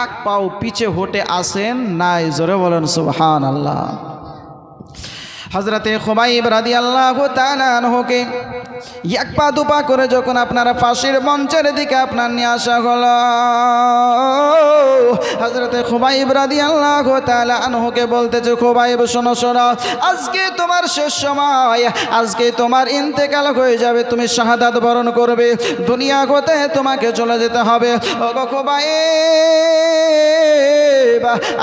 এক পাও পিছে হটে আসেন নাই। জোরে বলেন সুবহানাল্লাহ। হযরতে খুবাইব রাদিয়াল্লাহু তাআলা আনহুকে এক পা দুপা করে যখন আপনারা ফাঁসির মঞ্চের দিকে আপনার নিয়ে আসা হলো, হযরতে খুবাইব রাদিয়াল্লাহু তাআলা আনহুকে বলতেছে, খুবাইব শোনো শোনো, আজকে তোমার শেষ সময়, আজকে তোমার ইন্তেকাল হয়ে যাবে, তুমি শাহাদাত বরণ করবে, দুনিয়া হতে তোমাকে চলে যেতে হবে। ওগো খুবাইব,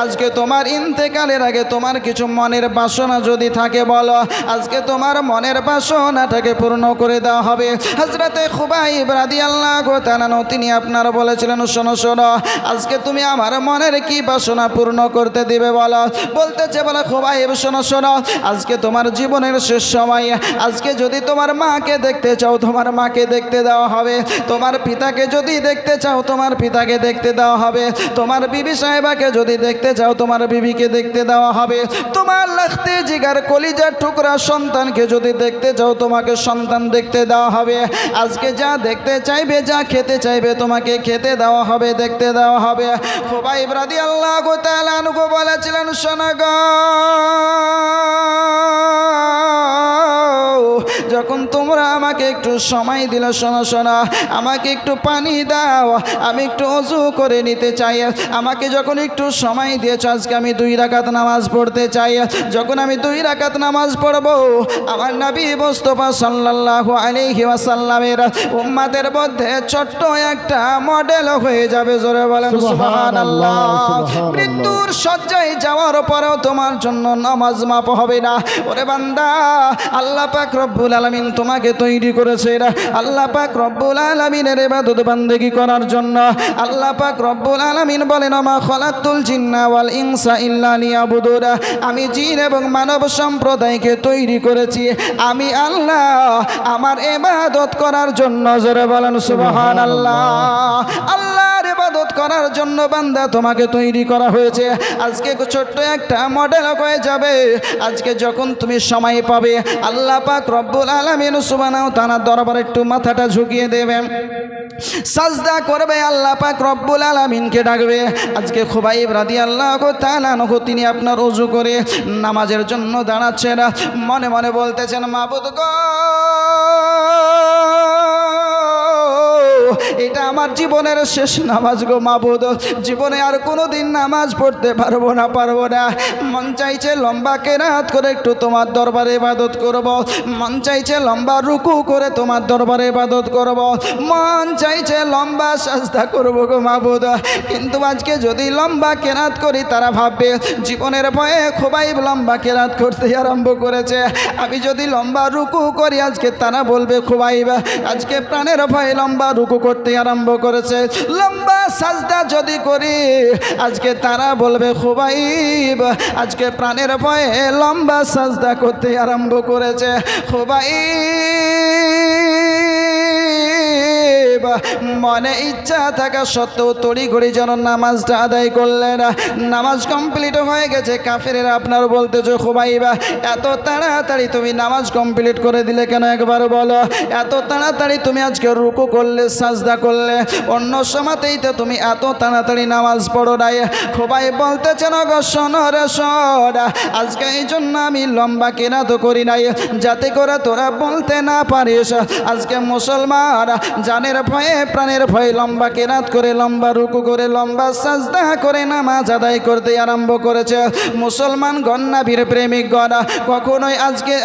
আজকে তোমার ইন্তেকালের আগে তোমার কিছু মনের বাসনা যদি থাকে বলো, আজকে তোমার মনের বাসনাটাকে পূর্ণ করে দেওয়া হবে। হযরতে খুবাইব রাদিয়াল্লাহু তাআলা তিনি আপনার বলেছিলেন, শোনো শোনো, আজকে তুমি আমার মনের কি বাসনা পূর্ণ করতে দিবে বলো। বলতেছে বলে খুবাইব শোনো শোনো, আজকে তোমার জীবনের শেষ সময়, আজকে যদি তোমার মাকে দেখতে চাও তোমার মাকে দেখতে দেওয়া হবে, তোমার পিতাকে যদি দেখতে চাও তোমার পিতাকে দেখতে দেওয়া হবে, তোমার বিবি সাহেবাকে যদি দেখতে চাও তোমার বিবিকে দেখতে দেওয়া হবে, তোমার লাখতে জিগার কলিজার টুকরা সন্তানকে যদি দেখতে চাও তোমাকে সন্তান দেখতে দেওয়া হবে। আজকে যা দেখতে চাইবে, যা খেতে চাইবে তোমাকে খেতে দেওয়া হবে, দেখতে দেওয়া হবে। খুবাইব রাদিয়াল্লাহু তাআলা আনহু বলেছিলেন, শোনো গো, যখন তোমরা আমাকে একটু সময় দিলে, শোনো শোনো, আমাকে একটু পানি দাও, আমি একটু ওযু করে নিতে চাই, আমাকে যখন একটু সময় দিয়েছ, আজকে আমি 2 রাকাত নামাজ পড়তে চাই। যখন আমি 2 রাকাত নামাজ পড়ব, আমার নবী মুস্তাফা সাল্লাল্লাহু আলাইহি ওয়াসাল্লামের উম্মতের মধ্যে ছোট্ট একটা মডেল হয়ে যাবে। জোরে বলেন সুবহানাল্লাহ। মৃত্যুর শয্যায় যাওয়ার পরেও তোমার জন্য নামাজ মাপ হবে না। ওরে বান্দা, আল্লাহ পাক রব্বুল আলামিন তোমাকে তৈরি করেছে, আল্লাহ পাক রব্বুল আলামিনের ইবাদত বান্দেগি করার জন্য। আল্লাহ পাক রব্বুল আলামিন বলেন, মা খালাকতুল জিন্না ওয়াল ইনসা ইল্লা লিয়াবুদুন, আমি জিন এবং মানব সম্প্রদায়কে তৈরি করেছি আমি আল্লাহ আমার ইবাদত করার জন্য। জোরে বলেন সুবহানাল্লাহ। আল্লাহর ইবাদত করার জন্য বান্দা তোমাকে তৈরি করা হয়েছে। আজকে ছোট্ট একটা মডেল হয়ে যাবে। আজকে যখন তুমি সময় পাবে, আল্লাহ পাক রব্বুল আলামিন সুবহানাহু ওয়া তাআলার দরবারে একটু মাথাটা ঝুঁকিয়ে দেবে, সাজদা করবে, আল্লাহ পাক রব্বুল আলামিনকে ডাকবে। আজকে খুবাইব রাদিয়াল্লাহু তাআলা আনহু তিনি আপনার ওযু করে নামাজের জন্য দাঁড়াচ্ছেন, মনে মনে বলতেছেন, মাবুদ গো, এটা আমার জীবনের শেষ নামাজ গো মাবুদ, জীবনে আর কোনোদিন নামাজ পড়তে পারবো না। মন চাইছে লম্বা কেরাত করে একটু তোমার দরবারে ইবাদত করব, মন চাইছে লম্বা রুকু করে তোমার দরবারে ইবাদত করব, মন চাইছে লম্বা সাজদা করব গো মাবুদ। কিন্তু আজকে যদি লম্বা কেরাত করি তারা ভাববে জীবনের ভয়ে খুবাইব লম্বা কেরাত করতে আরম্ভ করেছে। আমি যদি লম্বা রুকু করি আজকে তারা বলবে খুবাইব আজকে প্রাণের ভয়ে লম্বা রুকু করতে আরম্ভ করেছে। লম্বা সাজদা যদি করি আজকে তারা বলবে খুবাইব আজকে প্রাণের ভয়ে লম্বা সাজদা করতে আরম্ভ করেছে। খুবাইব মনে ইচ্ছা থাকা সত্ত্বেও তড়িঘড়ি যেন নামাজটা আদায় করলেন। নামাজ কমপ্লিট হয়ে গেছে, কাফেরেরা আপনার বলতেছে, খুবাইব এত তাড়াতাড়ি তুমি নামাজ কমপ্লিট করে দিলে কেন, একবার বলো। এত তাড়াতাড়ি তুমি আজকে রুকু করলে, সাজদা করলে, অন্য সময়তেই তো তুমি এত তাড়াতাড়ি নামাজ পড়ো নাই। খুবাইব বলতেছেন, গো শোনো রে শোন, আজকে এই জন্য আমি লম্বা কেরাত করি নাই যাতে করে তোরা বলতে না পারিস আজকে মুসলমান জানের ভয়ে প্রাণের ভয়ে লম্বা কেরাত করে, লম্বা রুকু করে, লম্বা সাজদা করে নামাজ আদায় করতে আরম্ভ করেছে। মুসলমান গণনাবীর প্রেমিক গণ, কখনোই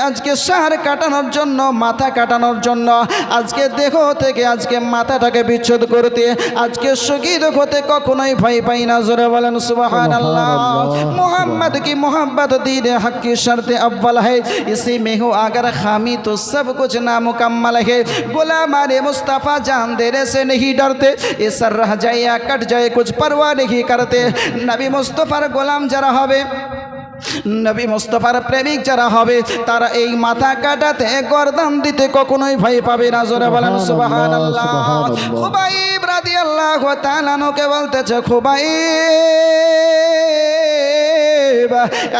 আজকে সার কাটানোর জন্য, মাথা কাটানোর জন্য, আজকে দেহ থেকে আজকে মাথাটাকে বিচ্ছেদ করতে, আজকে শহীদ হতে কখনোই ভয় পাই না। জোরে বলেন সুবহানাল্লাহ। मोहम्मद की मोहब्बत दीन हक की शर्त अव्वल है, इसी में हो अगर खामी तो सब कुछ नामुकम्मल है। गुलाम मुस्तफ़ा जान देने से नहीं डरते, ये सर रह जाए या कट जाए कुछ परवाह नहीं करते। नबी मुस्तफ़ार गोलाम जरा হবে, নবী মুস্তাফার প্রেমিক যারা হবে, তারা এই মাথা কাটাতে, গর্দান দিতে কখনোই ভয় পাবে না। জোরে বলেন সুবহানাল্লাহ। খুবাইব রাদিয়াল্লাহু তাআলা কে বলতেছে, খুবাইব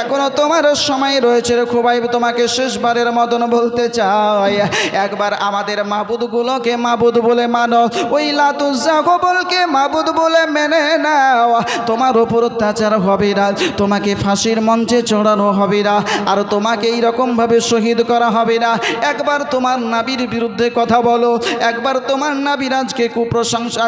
এখনো তোমার সময় রয়েছে রে খুবাইব, তোমাকে শেষবারের মতন বলতে চাই, একবার আমাদের মাবুদগুলোকে মাবুদ বলে মানো, ওই লাতুজ্জাহবলকে মাবুদ বলে মেনে নাও। তোমার উপর অত্যাচার হবে না, তোমাকে ফাঁসির মঞ্চে চড়ানো হবে না, আর তোমাকে এইরকমভাবে শহীদ করা হবে না। একবার তোমার নাবির বিরুদ্ধে কথা বলো, একবার তোমার নাবির আজকে কুপ্রশংসা,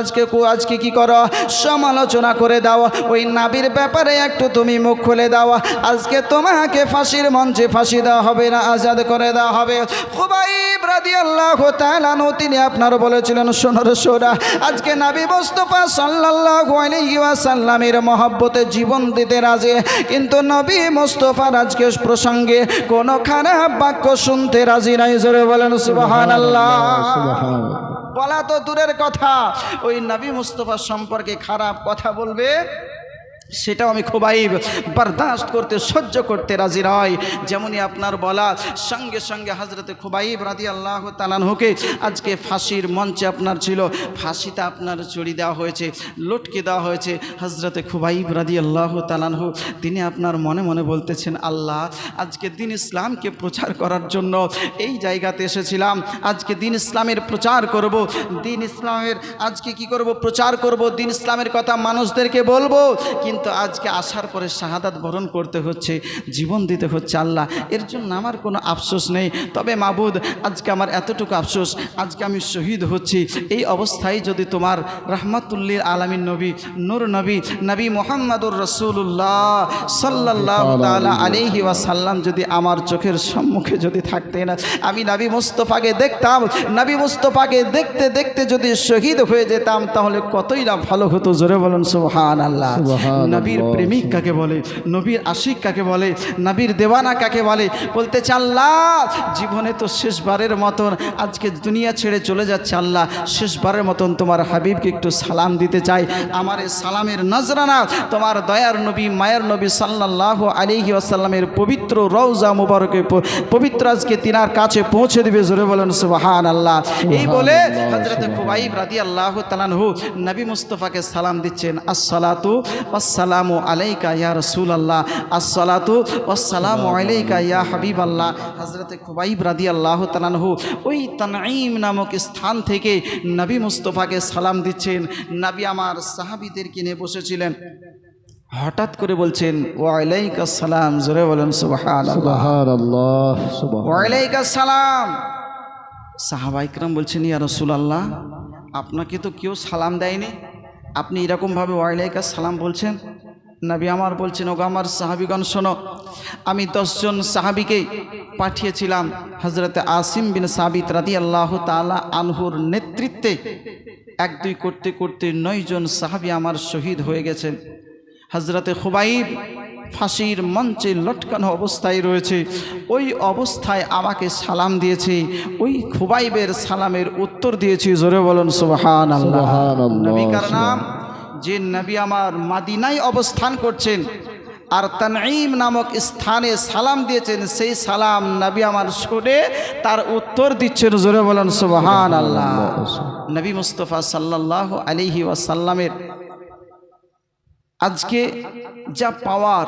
আজকে কি করো, সমালোচনা করে দাও, ওই নাবির ব্যাপারে একটু তুমি মুখ খুলে দাও। আজকে তোমাকে ফাঁসির মঞ্চে ফাঁসি দেওয়া হবে না, আজাদ করে দেওয়া হবে। খুবাইব রাদিয়াল্লাহু তাআলা তিনি আপনার বলেছিলেন, শোনো রে শোনা, আজকে নবী মুস্তাফা সাল্লাল্লাহু আলাইহি ওয়াসাল্লামের মহব্বতে জীবন দিতে রাজি, কিন্তু নবী মুস্তাফার আজকে প্রসঙ্গে কোনো খারাপ বাক্য শুনতে রাজি নাই। জোরে বলেন সুবহানাল্লাহ। বলা তো দূরের কথা, ওই নবী মুস্তাফার সম্পর্কে খারাপ কথা বলবে, সেটাও আমি খুবাইব বরদাস্ত করতে, সহ্য করতে রাজি নয়। যেমনই আপনার বলা সঙ্গে সঙ্গে হযরতে খুবাইব রাদিয়াল্লাহু তাআলা আনহুকে আজকে ফাঁসির মঞ্চে আপনার ছিল, ফাঁসিতে আপনার চড়িয়ে দেওয়া হয়েছে, লটকে দেওয়া হয়েছে। হযরতে খুবাইব রাদিয়াল্লাহু তাআলা আনহু তিনি আপনার মনে মনে বলতেছেন, আল্লাহ আজকে দিন ইসলামকে প্রচার করার জন্য এই জায়গাতে এসেছিলাম, আজকে দিন ইসলামের প্রচার করব, দিন ইসলামের আজকে কি করব, প্রচার করব, দিন ইসলামের কথা মানুষদেরকে বলবো, কিন্তু আজকে আসার পরে শাহাদাত বরণ করতে হচ্ছে, জীবন দিতে হচ্ছে। আল্লাহ এর জন্য আমার কোনো আফসোস নেই, তবে মাবুদ আজকে আমার এতটুকু আফসোস, আজকে আমি শহীদ হচ্ছি। এই অবস্থায় যদি তোমার রাহমাতুল্লিল আলামিন নবী, নূর নবী, নবী মুহাম্মদুর রাসূলুল্লাহ সাল্লাল্লাহু তাআলা আলাইহি ওয়াসাল্লাম যদি আমার চোখের সম্মুখে যদি থাকতেন, আমি নবী মুস্তাফাকে দেখতাম, নবী মুস্তাফাকে দেখতে দেখতে যদি শহীদ হয়ে যেতাম, তাহলে কতই না ভালো হতো। জোরে বলুন সুবহানাল্লাহ। নবীর প্রেমিক কাকে বলে, নবীর আশিক কাকে বলে, নবীর দেওয়ানা কাকে বলে, বলতে আল্লাহ জীবনে তো শেষবারের মতন আজকে দুনিয়া ছেড়ে চলে যাচ্ছে, আল্লাহ শেষবারের মতন তোমার হাবিবকে একটু সালাম দিতে চাই। আমার এই সালামের নজরানা তোমার দয়ার নবী, মায়ের নবী সাল্লাল্লাহু আলাইহি ওয়াসাল্লামের পবিত্র রওজা মুবারকে, পবিত্র আজকে তিনার কাছে পৌঁছে দিবে। জোরে বলেন সুবহানাল্লাহ। এই বলে হযরত খুবাইব রাদিয়াল্লাহু তাআলা আনহু নবী মুস্তাফাকে সালাম দিচ্ছেন, আসসালাতু ওয়াসসালামু আলাইকা ইয়া রাসূলুল্লাহ, আসসালাতু ওয়াসসালামু আলাইকা ইয়া হাবিবাল্লাহ। হযরত খুবাইব রাদিয়াল্লাহু তাআলা আনহু ওই তানঈম নামক স্থান থেকে নবী মুস্তাফাকে সালাম দিচ্ছেন। নবী আমার সাহাবীদেরকে নিয়ে বসেছিলেন, হঠাৎ করে বলছেন ওয়া আলাইকাস সালাম। জোরে বলেন সুবহানাল্লাহ, সুবহানাল্লাহ, ওয়া আলাইকাস সালাম। সাহাবা ইকরাম বলছেন, ইয়া রাসূলুল্লাহ আপনাকে তো কেউ সালাম দেয়নি, আপনি এরকমভাবে ওয়া আলাইকাস সালাম বলছেন। নবী আমার বলছেন, ওগো আমার সাহাবীগণ শোনো, আমি 10 জন সাহাবীকে পাঠিয়েছিলাম হযরতে আসিম বিন সাবিত রাদিয়াল্লাহু তাআলা আনহুর নেতৃত্বে। 1-2 করতে করতে 9 জন সাহাবী আমার শহীদ হয়ে গেছেন। হযরতে খুবাইব ফাঁসির মঞ্চে লটকানো অবস্থায় রয়েছে, ওই অবস্থায় আমাকে সালাম দিয়েছে, ওই খুবাইবের সালামের উত্তর দিয়েছি। জোরে বলুন সুবহানাল্লাহ। নবী কার নাম, যে নবী আমার মদিনায় অবস্থান করছেন আর তানঈম নামক স্থানে সালাম দিয়েছেন, সেই সালাম নবী আমার শুনে তার উত্তর দিচ্ছেন। জোরে বলুন সুবহানাল্লাহ। নবী মুস্তাফা সাল্লাল্লাহু আলাইহি ওয়াসাল্লামের আজকে যা পাওয়ার,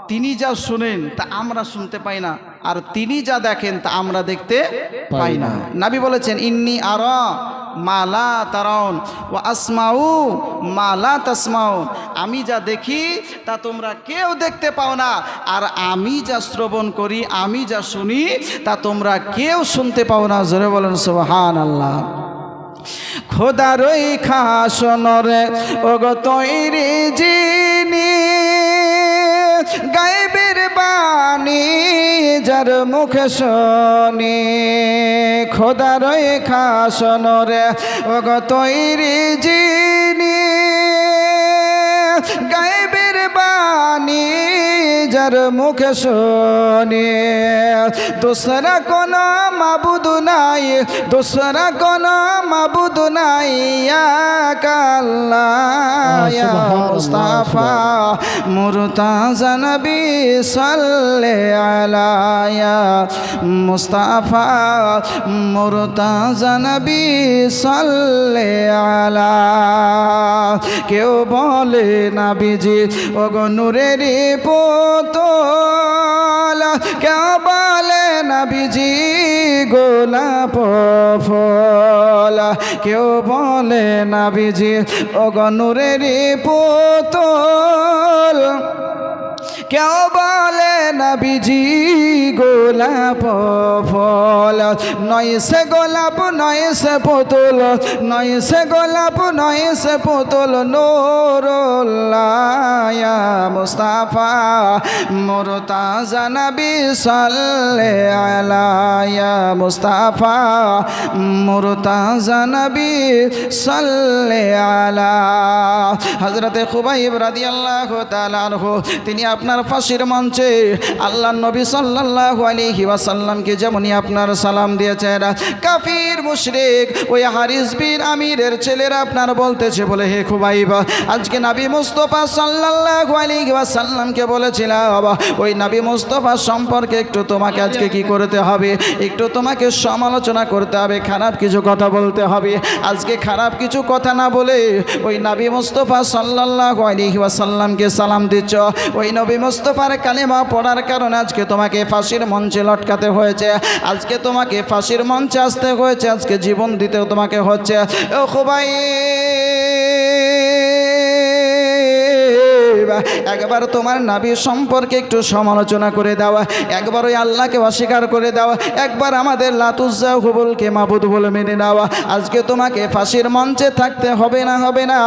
তিনি যা শুনেন তা আমরা শুনতে পাই না, আর তিনি যা দেখেন তা আমরা দেখতে পাই না। নবী বলেছেন, ইন্নী আরা মা লা তারাউন ওয়া আসমাউ মা লা তাসমাউন, আমি যা দেখি তা তোমরা কেউ দেখতে পাও না, আর আমি যা শ্রবণ করি, আমি যা শুনি তা তোমরা কেউ শুনতে পাও না। জোরে বলেন সুবহানাল্লাহ। খোদারই খাসনরে ওগো তৈরি যিনি গায়েবের বাণী যার মুখে শুনি খোদারই খাসনরে ওগো তৈরি যিনি গায়েবের বাণী যার মুখে শুনি दूसरा कोना माबूद নাই दूसरा कोना माबूद নাই या अल्लाह या मुस्तफा मुर्तज़ा नबी सल्ले अला या मुस्तफा मुर्तज़ा नबी सल्ले अला কেউ বলে নবীজি ওগো নূরের পুতুল কেউ বলে নবীজি গোলাপ ফুল কেউ বলে নবীজি ওগো নূরের পুতুল কেউ বলে নবীজি গোলাপ ফুল নয় সে গোলাপ নয় সে পুতুল নয় সে গোলাপ নয় সে পুতুল নূরুল্লাহ ইয়া মুস্তাফা মুরতাজা নবী সাল্লাল্লাহু আলা ইয়া মুস্তাফা মুরতাজা নবী সাল্লাল্লাহু আলা হযরতে খুবাইব রাদিয়াল্লাহু তাআলা আনহু তিনি আপনার ফাঁসির মঞ্চে আল্লাহ নবী সাল্লাল্লাহু আলাইহি ওয়াসাল্লামকে যেমনই আপনার সালাম দিয়েছেন কাফির মুশরিক ওই হারিস বিন আমিরের ছেলেরা আপনার বলতেছে বলে হে খুবাইব আজকে নবী মুস্তাফা সাল্লাল্লাহু আলাইহি ওয়াসাল্লামকে বলেছিলাম ওই নবী মুস্তাফা সম্পর্কে একটু তোমাকে আজকে কি করতে হবে একটু তোমাকে সমালোচনা করতে হবে খারাপ কিছু কথা বলতে হবে আজকে খারাপ কিছু কথা না বলে ওই নবী মুস্তাফা সাল্লাল্লাহু আলাইহি ওয়াসাল্লামকে সালাম দিচ্ছ ওই নবী মুস্তাফার কালেমা পড়ার কারণে আজকে তোমাকে ফাঁসির মঞ্চে লটকাতে হয়েছে আজকে তোমাকে ফাঁসির মঞ্চে আসতে হয়েছে আজকে জীবন দিতেও তোমাকে হচ্ছে ও খুবাইব একবার তোমার নবী সম্পর্কে একটু সমালোচনা করে দেওয়া একবার ওই আল্লাহকে অস্বীকার করে দেওয়া একবার আমাদের লাতুজ্জা হুবলকে মাবুদ বলে মেনে নেওয়া আজকে তোমাকে ফাঁসির মঞ্চে থাকতে হবে না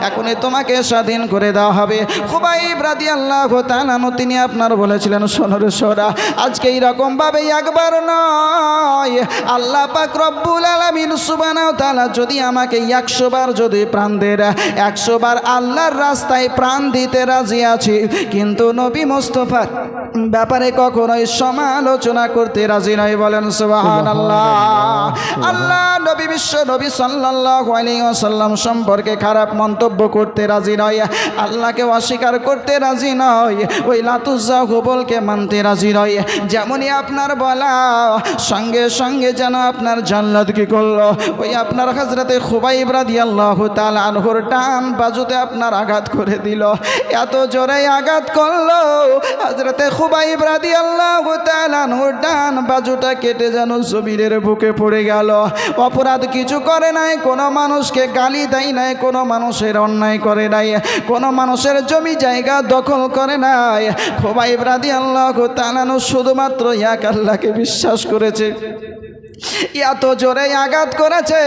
এখনই তোমাকে স্বাধীন করে দেওয়া হবে খুবাইব রাদিয়াল্লাহু তাআলা তিনি আপনার বলেছিলেন শোনো রে সোরা আজকে এইরকম ভাবে একবার নয় আল্লাহ পাক রব্বুল আলামিন সুবহানাহু ওয়া তাআলা যদি আমাকে 100 বার যদি প্রাণ দেয় 100 বার আল্লাহর রাস্তায় প্রাণ দিতে রাজি আছি কিন্তু নবী মুস্তাফার ব্যাপারে কখনোই সমালোচনা করতে রাজি নয় বলেন সুবহানাল্লাহ আল্লাহ নবী বিশ্ব নবী সাল্লাল্লাহু আলাইহি ওয়াসাল্লাম সম্পর্কে খারাপ মন্তব্য করতে রাজি নয় আল্লাহকে অস্বীকার করতে রাজি নয় ওই লাতুজ্জা হুবলকে মানতে রাজি নয় যেমনই আপনার বলা সঙ্গে সঙ্গে যেন আপনার জান্নাত কি করলো ওই আপনার হযরতে খুবাইব রাদিয়াল্লাহু তাআলা আনহুর ডান বাজুতে আপনার আঘাত করে দিল এত জোরে আঘাত করলো হযরতে খুবাইব রাদিয়াল্লাহু তাআলা আনহুর ডান বাজুটা কেটে যেন জমিনের বুকে পড়ে গেল অপরাধ কিছু করে নাই কোনো মানুষকে গালি দেয় নাই কোনো মানুষের অন্যায় করে নাই কোনো মানুষের জমি জায়গা দখল করে নাই খুবাইব রাদিয়াল্লাহু তাআলা শুধুমাত্র এক আল্লাহকে বিশ্বাস করেছে এত জোরে আঘাত করেছে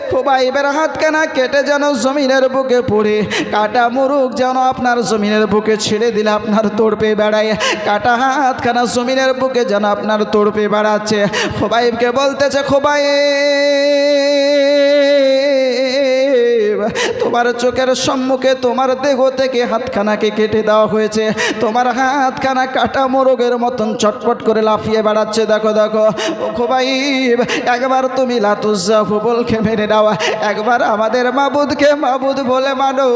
খুবাইবের হাতখানা কেটে যেন জমিনের বুকে পড়ে কাটা মুরুক যেন আপনার জমিনের বুকে ছেড়ে দিলে আপনার তড়পে বেড়ায় কাটা হাতখানা জমিনের বুকে যেন আপনার তড়পে বেড়াচ্ছে খুবাইবকে বলতেছে খুবাইব তোমার চোখের সম্মুখে তোমার দেহ থেকে হাতখানাকে কেটে দেওয়া হয়েছে তোমার হাতখানা কাটা মোরগের মতন চটপট করে লাফিয়ে বেড়াচ্ছে দেখো দেখো ও খুবাইব একবার তুমি লাতুজ্জা হুবলকে মেনে দাও একবার আমাদের মাবুদকে মাবুদ বলে মানো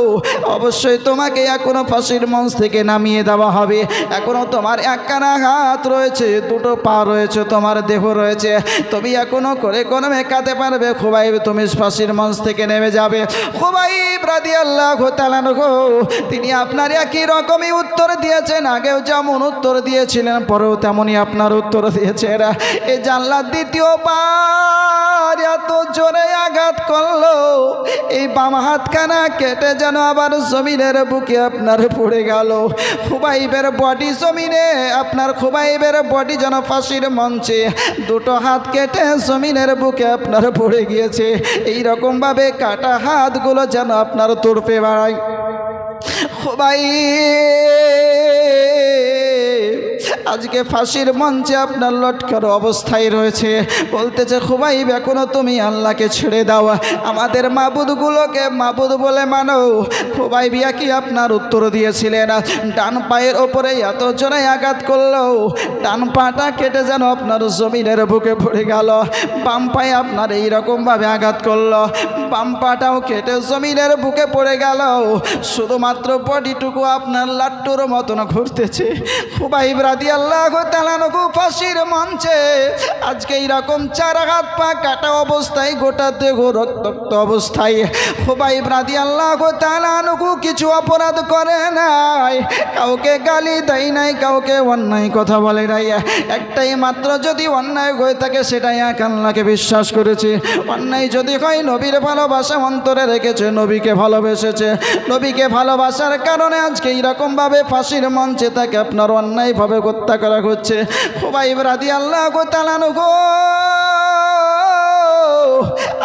অবশ্যই তোমাকে এখনো ফাঁসির মঞ্চ থেকে নামিয়ে দেওয়া হবে এখনো তোমার একখানা হাত রয়েছে দুটো পা রয়েছে তোমার দেহ রয়েছে তুমি এখনো করে কোনো মেকাতে পারবে খুবাইব তুমি ফাঁসির মঞ্চ থেকে নেমে যাবে খুবাইব রাদিয়াল্লাহু তাআলা আনহু তিনি আপনার একই রকমই উত্তর দিয়েছেন, আগেও যেমন উত্তর দিয়েছিলেন পরেও তেমনই আপনার উত্তর দিয়েছেন। এই জানলার দ্বিতীয়বার এত জোরে আঘাত করলো, এই বাম হাতখানা কেটে যেন আবার জমিনের বুকে আপনার পড়ে গেল। খুবাইবের বডি জমিনে, আপনার খুবাইবের বডি যেন ফাঁসির মঞ্চে, দুটো হাত কেটে জমিনের বুকে আপনার পড়ে গিয়েছে। এই রকম ভাবে কাটা হাতগুলো যেন আপনার তড়পে বেড়ায়। আজকে ফাঁসির মঞ্চে আপনার লটকার অবস্থায় রয়েছে। বলতেছে খুবাইব এখনো তুমি আল্লাহকে ছেড়ে দাও, আমাদের মাবুদগুলোকে মাবুদ বলে মানো। খুবাইব কি আপনার উত্তর দিয়েছিলেন, ডান পায়ের ওপরে এত জোরে আঘাত করলো, ডান পাটা কেটে যেন আপনার জমিনের বুকে পড়ে গেল। বাম পায়ে আপনার এইরকমভাবে আঘাত করলো, বাম পাটাও কেটে জমিনের বুকে পড়ে গেল। শুধুমাত্র বডিটুকু আপনার লাট্টুর মতন ঘুরতেছে। খুবাইব রাদিয়াল্লাহু তাআলা আনহু ফাঁসির মঞ্চে আজকে এইরকম চার হাত পা কাটা অবস্থায়, গোটা দেহ রক্তাক্ত অবস্থায়। খুবাইব রাদিয়াল্লাহু তাআলা আনহু কিছু অপরাধ করে নাই, কাউকে গালি দেয় নাই, কাউকে অন্যায় কথা বলে নাই। একটাই মাত্র যদি অন্যায় হয়ে থাকে সেটাই এক আল্লাহকে বিশ্বাস করেছে। অন্যায় যদি হয় নবীর ভালোবাসা অন্তরে রেখেছে, নবীকে ভালোবেসেছে। নবীকে ভালোবাসার কারণে আজকে এইরকমভাবে ফাঁসির মঞ্চে তাকে আপনার অন্যায়ভাবে হত্যা করা হচ্ছে। খুবাইব রাদিয়াল্লাহু তাআলা আনহু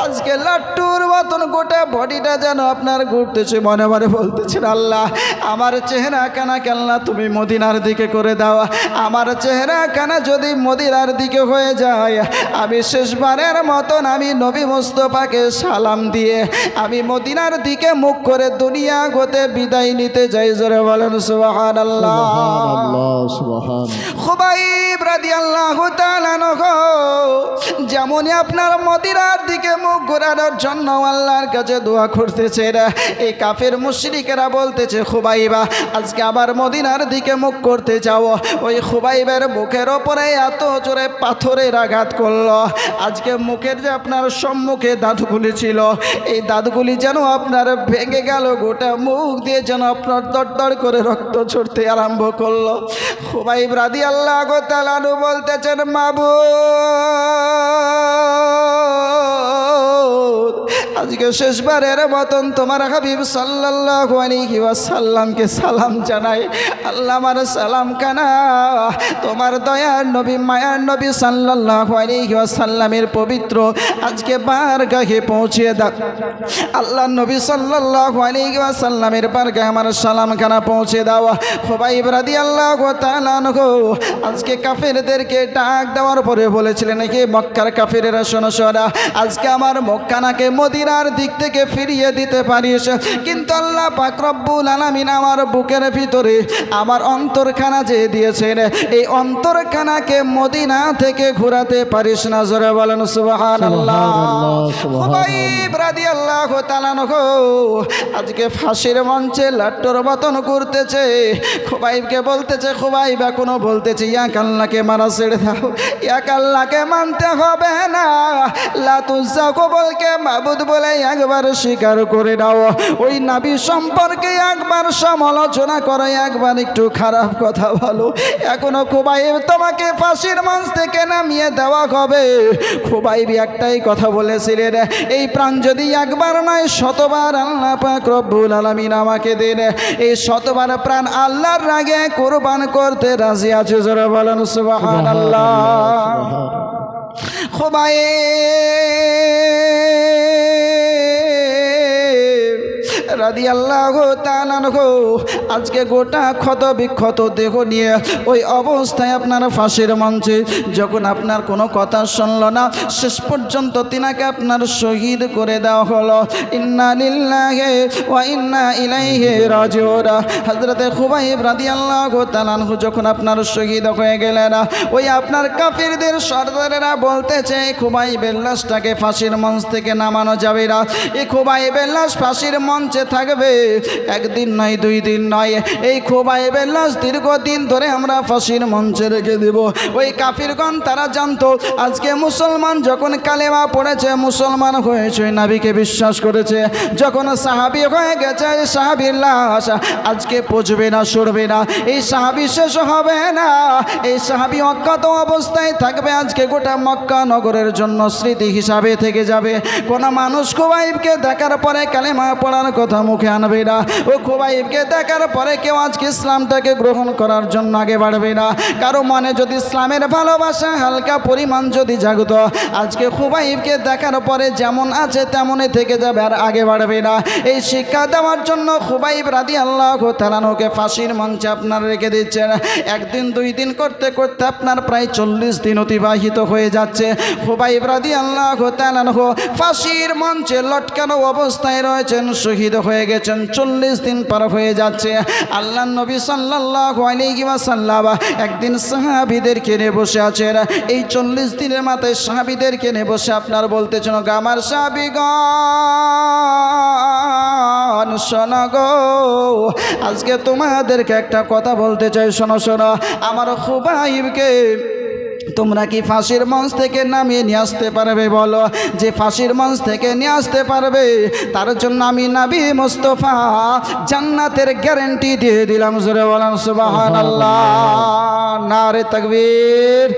আজকে লাট্টুর মতন গোটা বডিটা যেন আপনার ঘুরতেছে, মনে মনে বলতেছেন আল্লাহ আমার চেহারা কানা আল্লাহ তুমি মদিনার দিকে করে দাও। আমার চেহারা কানা যদি মদিনার দিকে হয়ে যায়, আমি শেষবারের মতন আমি নবী মুস্তাফাকে সালাম দিয়ে আমি মদিনার দিকে মুখ করে দুনিয়া হতে বিদায় নিতে যাই। জোরে বলেন সুবহানাল্লাহ। খুবাইব রাদিয়াল্লাহু তাআলা আনহু যেমনই আপনার মদিনার দিকে মুখ ঘোরানোর জন্য আল্লাহর কাছে দোয়া করতেছে, এই কাফের মুশরিকেরা বলতেছে খুবাইবা আজকে আবার মদিনার দিকে মুখ করতে যাও। ওই খুবাইবের মুখের ওপরে এত জোরে পাথরের আঘাত করলো, আজকে মুখের যে আপনার সম্মুখে দাঁতগুলি ছিল এই দাঁতগুলি যেন আপনার ভেঙে গেল, গোটা মুখ দিয়ে যেন আপনার দরদর করে রক্ত ছড়তে আরম্ভ করলো। খুবাইব রাদিয়াল্লাহু তাআলা আনহু বলতেছেন মাবুদ আজকে শেষবারের মতন তোমার হাবিব সাল্লাল্লাহু আলাইহি ওয়াসাল্লামকে সালাম জানাই। আল্লাহ আমার সালাম কানা তোমার দয়ার নবী মায়ার নবী সাল্লাল্লাহু আলাইহি ওয়াসাল্লামের পবিত্র আজকে বারগাহে পৌঁছে দাও। আল্লাহ নবী সাল্লাল্লাহু আলাইহি ওয়াসাল্লামের বারগাহে আমার সালাম কানা পৌঁছে দাও। খুবাইব রাদিয়াল্লাহু তাআলা আনহু আজকে কাফেরদেরকে ডাক দেওয়ার পরে বলেছিলেন নাকি মক্কার কাফেরেরা শোনো শোনা আজকে আমার মক্কানাকে মদিনার দিক থেকে ফিরিয়ে দিতে পারিস, কিন্তু আল্লাহ পাক রব্বুল আলামিন আমার বুকের ভিতরে আমার অন্তরখানা যে দিয়েছেন এই অন্তরখানাকে মদিনা থেকে ঘোরাতে পারিস না। জোরে বলেন সুবহানাল্লাহ। খুবাইব রাদিয়াল্লাহু তাআলা আনহু আজকে ফাঁসির মঞ্চে লাট্টুর মতন করতেছে। খুবাইবকে বলতেছে খুবাইব এখনো বলতেছে এক আল্লাহকে মারা ছেড়ে দাও, এক আল্লাহকে মানতে হবে না, লাতুজ্জা কবলকে মাবুদ বলে একবার স্বীকার করে দাও, ওই নবী সম্পর্কে একবার সমালোচনা করো, একবার একটু খারাপ কথা বলো। এখনো খুবাইব তোমাকে ফাঁসির মঞ্চ থেকে নামিয়ে দেওয়া হবে। খুবাইব একটাই কথা বলেছিলেন এই প্রাণ যদি একবার নয় শতবার আল্লাহ পাক রব্বুল আলামিন আমাকে দেন, এই শতবার প্রাণ আল্লাহর রাগে কুরবান করতে রাজি আছে। জোরে বলেন সুবহানাল্লাহ। খুবাইব রাদিয়াল্লাহু তাআলা আনহু আজকে গোটা ক্ষত বিক্ষত দেহ নিয়ে ওই অবস্থায় আপনার ফাঁসির মঞ্চে যখন আপনার কোনো কথা শুনলো না, শেষ পর্যন্ত তিনাকে আপনার শহীদ করে দেওয়া হলো। ইন্না লিল্লাহি ওয়া ইন্না ইলাইহি রাজিউন। হযরতে খুবাইব রাদিয়াল্লাহু তাআলা আনহু যখন আপনার শহীদ হয়ে গেলেন, ওই আপনার কাফিরদের সর্দারেরা বলতেছে খুবাইবের লাশটাকে ফাঁসির মঞ্চ থেকে নামানো যাবে না, এই খুবাইবের লাশ ফাঁসির মঞ্চে থাকবে, একদিন নয়, 2 দিন নয়। এই খুবাইবের লাশ দীর্ঘদিন ধরে আমরা ফাঁসির মঞ্চে রেখে দেব। ওই কাফিরগণ তারা জানতো আজকে মুসলমান যখন কালেমা পড়েছে, মুসলমান হয়েছে, ওই নবীকে বিশ্বাস করেছে, যখন সাহাবী হয়ে গেছে, সাহাবীর লাশ আজকে পচবে না, সরবে না, এই সাহাবী শেষ হবে না, এই সাহাবী অজ্ঞাত অবস্থায় থাকবে। আজকে গোটা মক্কা নগরের জন্য স্মৃতি হিসাবে থেকে যাবে। কোনো মানুষ খুবাইবকে দেখার পরে কালেমা পড়ার কথা মুখে আনবে না। ও খুবাইবকে দেখার পরে কেউ আজকে ইসলামটাকে গ্রহণ করার জন্য আগে বাড়বে না। কারো মনে যদি ইসলামের ভালোবাসা হালকা পরিমাণ যদি জাগত, আজকে খুবাইবকে দেখার পরে যেমন আছে তেমনই থেকে যাবে, আর আগে বাড়বে না। এই শিক্ষা দেওয়ার জন্য খুবাইব রাদিয়াল্লাহু তাআলা আনহুকে ফাঁসির মঞ্চে আপনার রেখে দিচ্ছেন। একদিন 2 দিন করতে করতে আপনার প্রায় 40 দিন অতিবাহিত হয়ে যাচ্ছে। খুবাইব রাদিয়াল্লাহু তাআলা আনহু ফাঁসির মঞ্চে লটকানো অবস্থায় রয়েছেন, শহীদ হয়ে গেছেন। 40 দিন পার হয়ে যাচ্ছে। আল্লাহর নবী সাল্লাল্লাহু আলাইহি ওয়াসাল্লাম একদিন সাহাবীদেরকে নিয়ে বসে আছেন। এই 40 দিনের মাথায় সাহাবীদেরকে নিয়ে বসে আপনার বলতেছেন, আমার সাহাবীগণ শোনো গো, আজকে তোমাদেরকে একটা কথা বলতে চাই, শোনো শোনো। আমার খুবাইবকে তোমরা কি ফাঁসির মঞ্চ থেকে নামিয়ে নিয়ে আসতে পারবে? বলো, যে ফাঁসির মঞ্চ থেকে নিয়ে আসতে পারবে তার জন্য আমি নবী মুস্তাফা জান্নাতের গ্যারান্টি দিয়ে দিলাম। জোরে বলেন সুবহানাল্লাহ, নারে তাকবীর।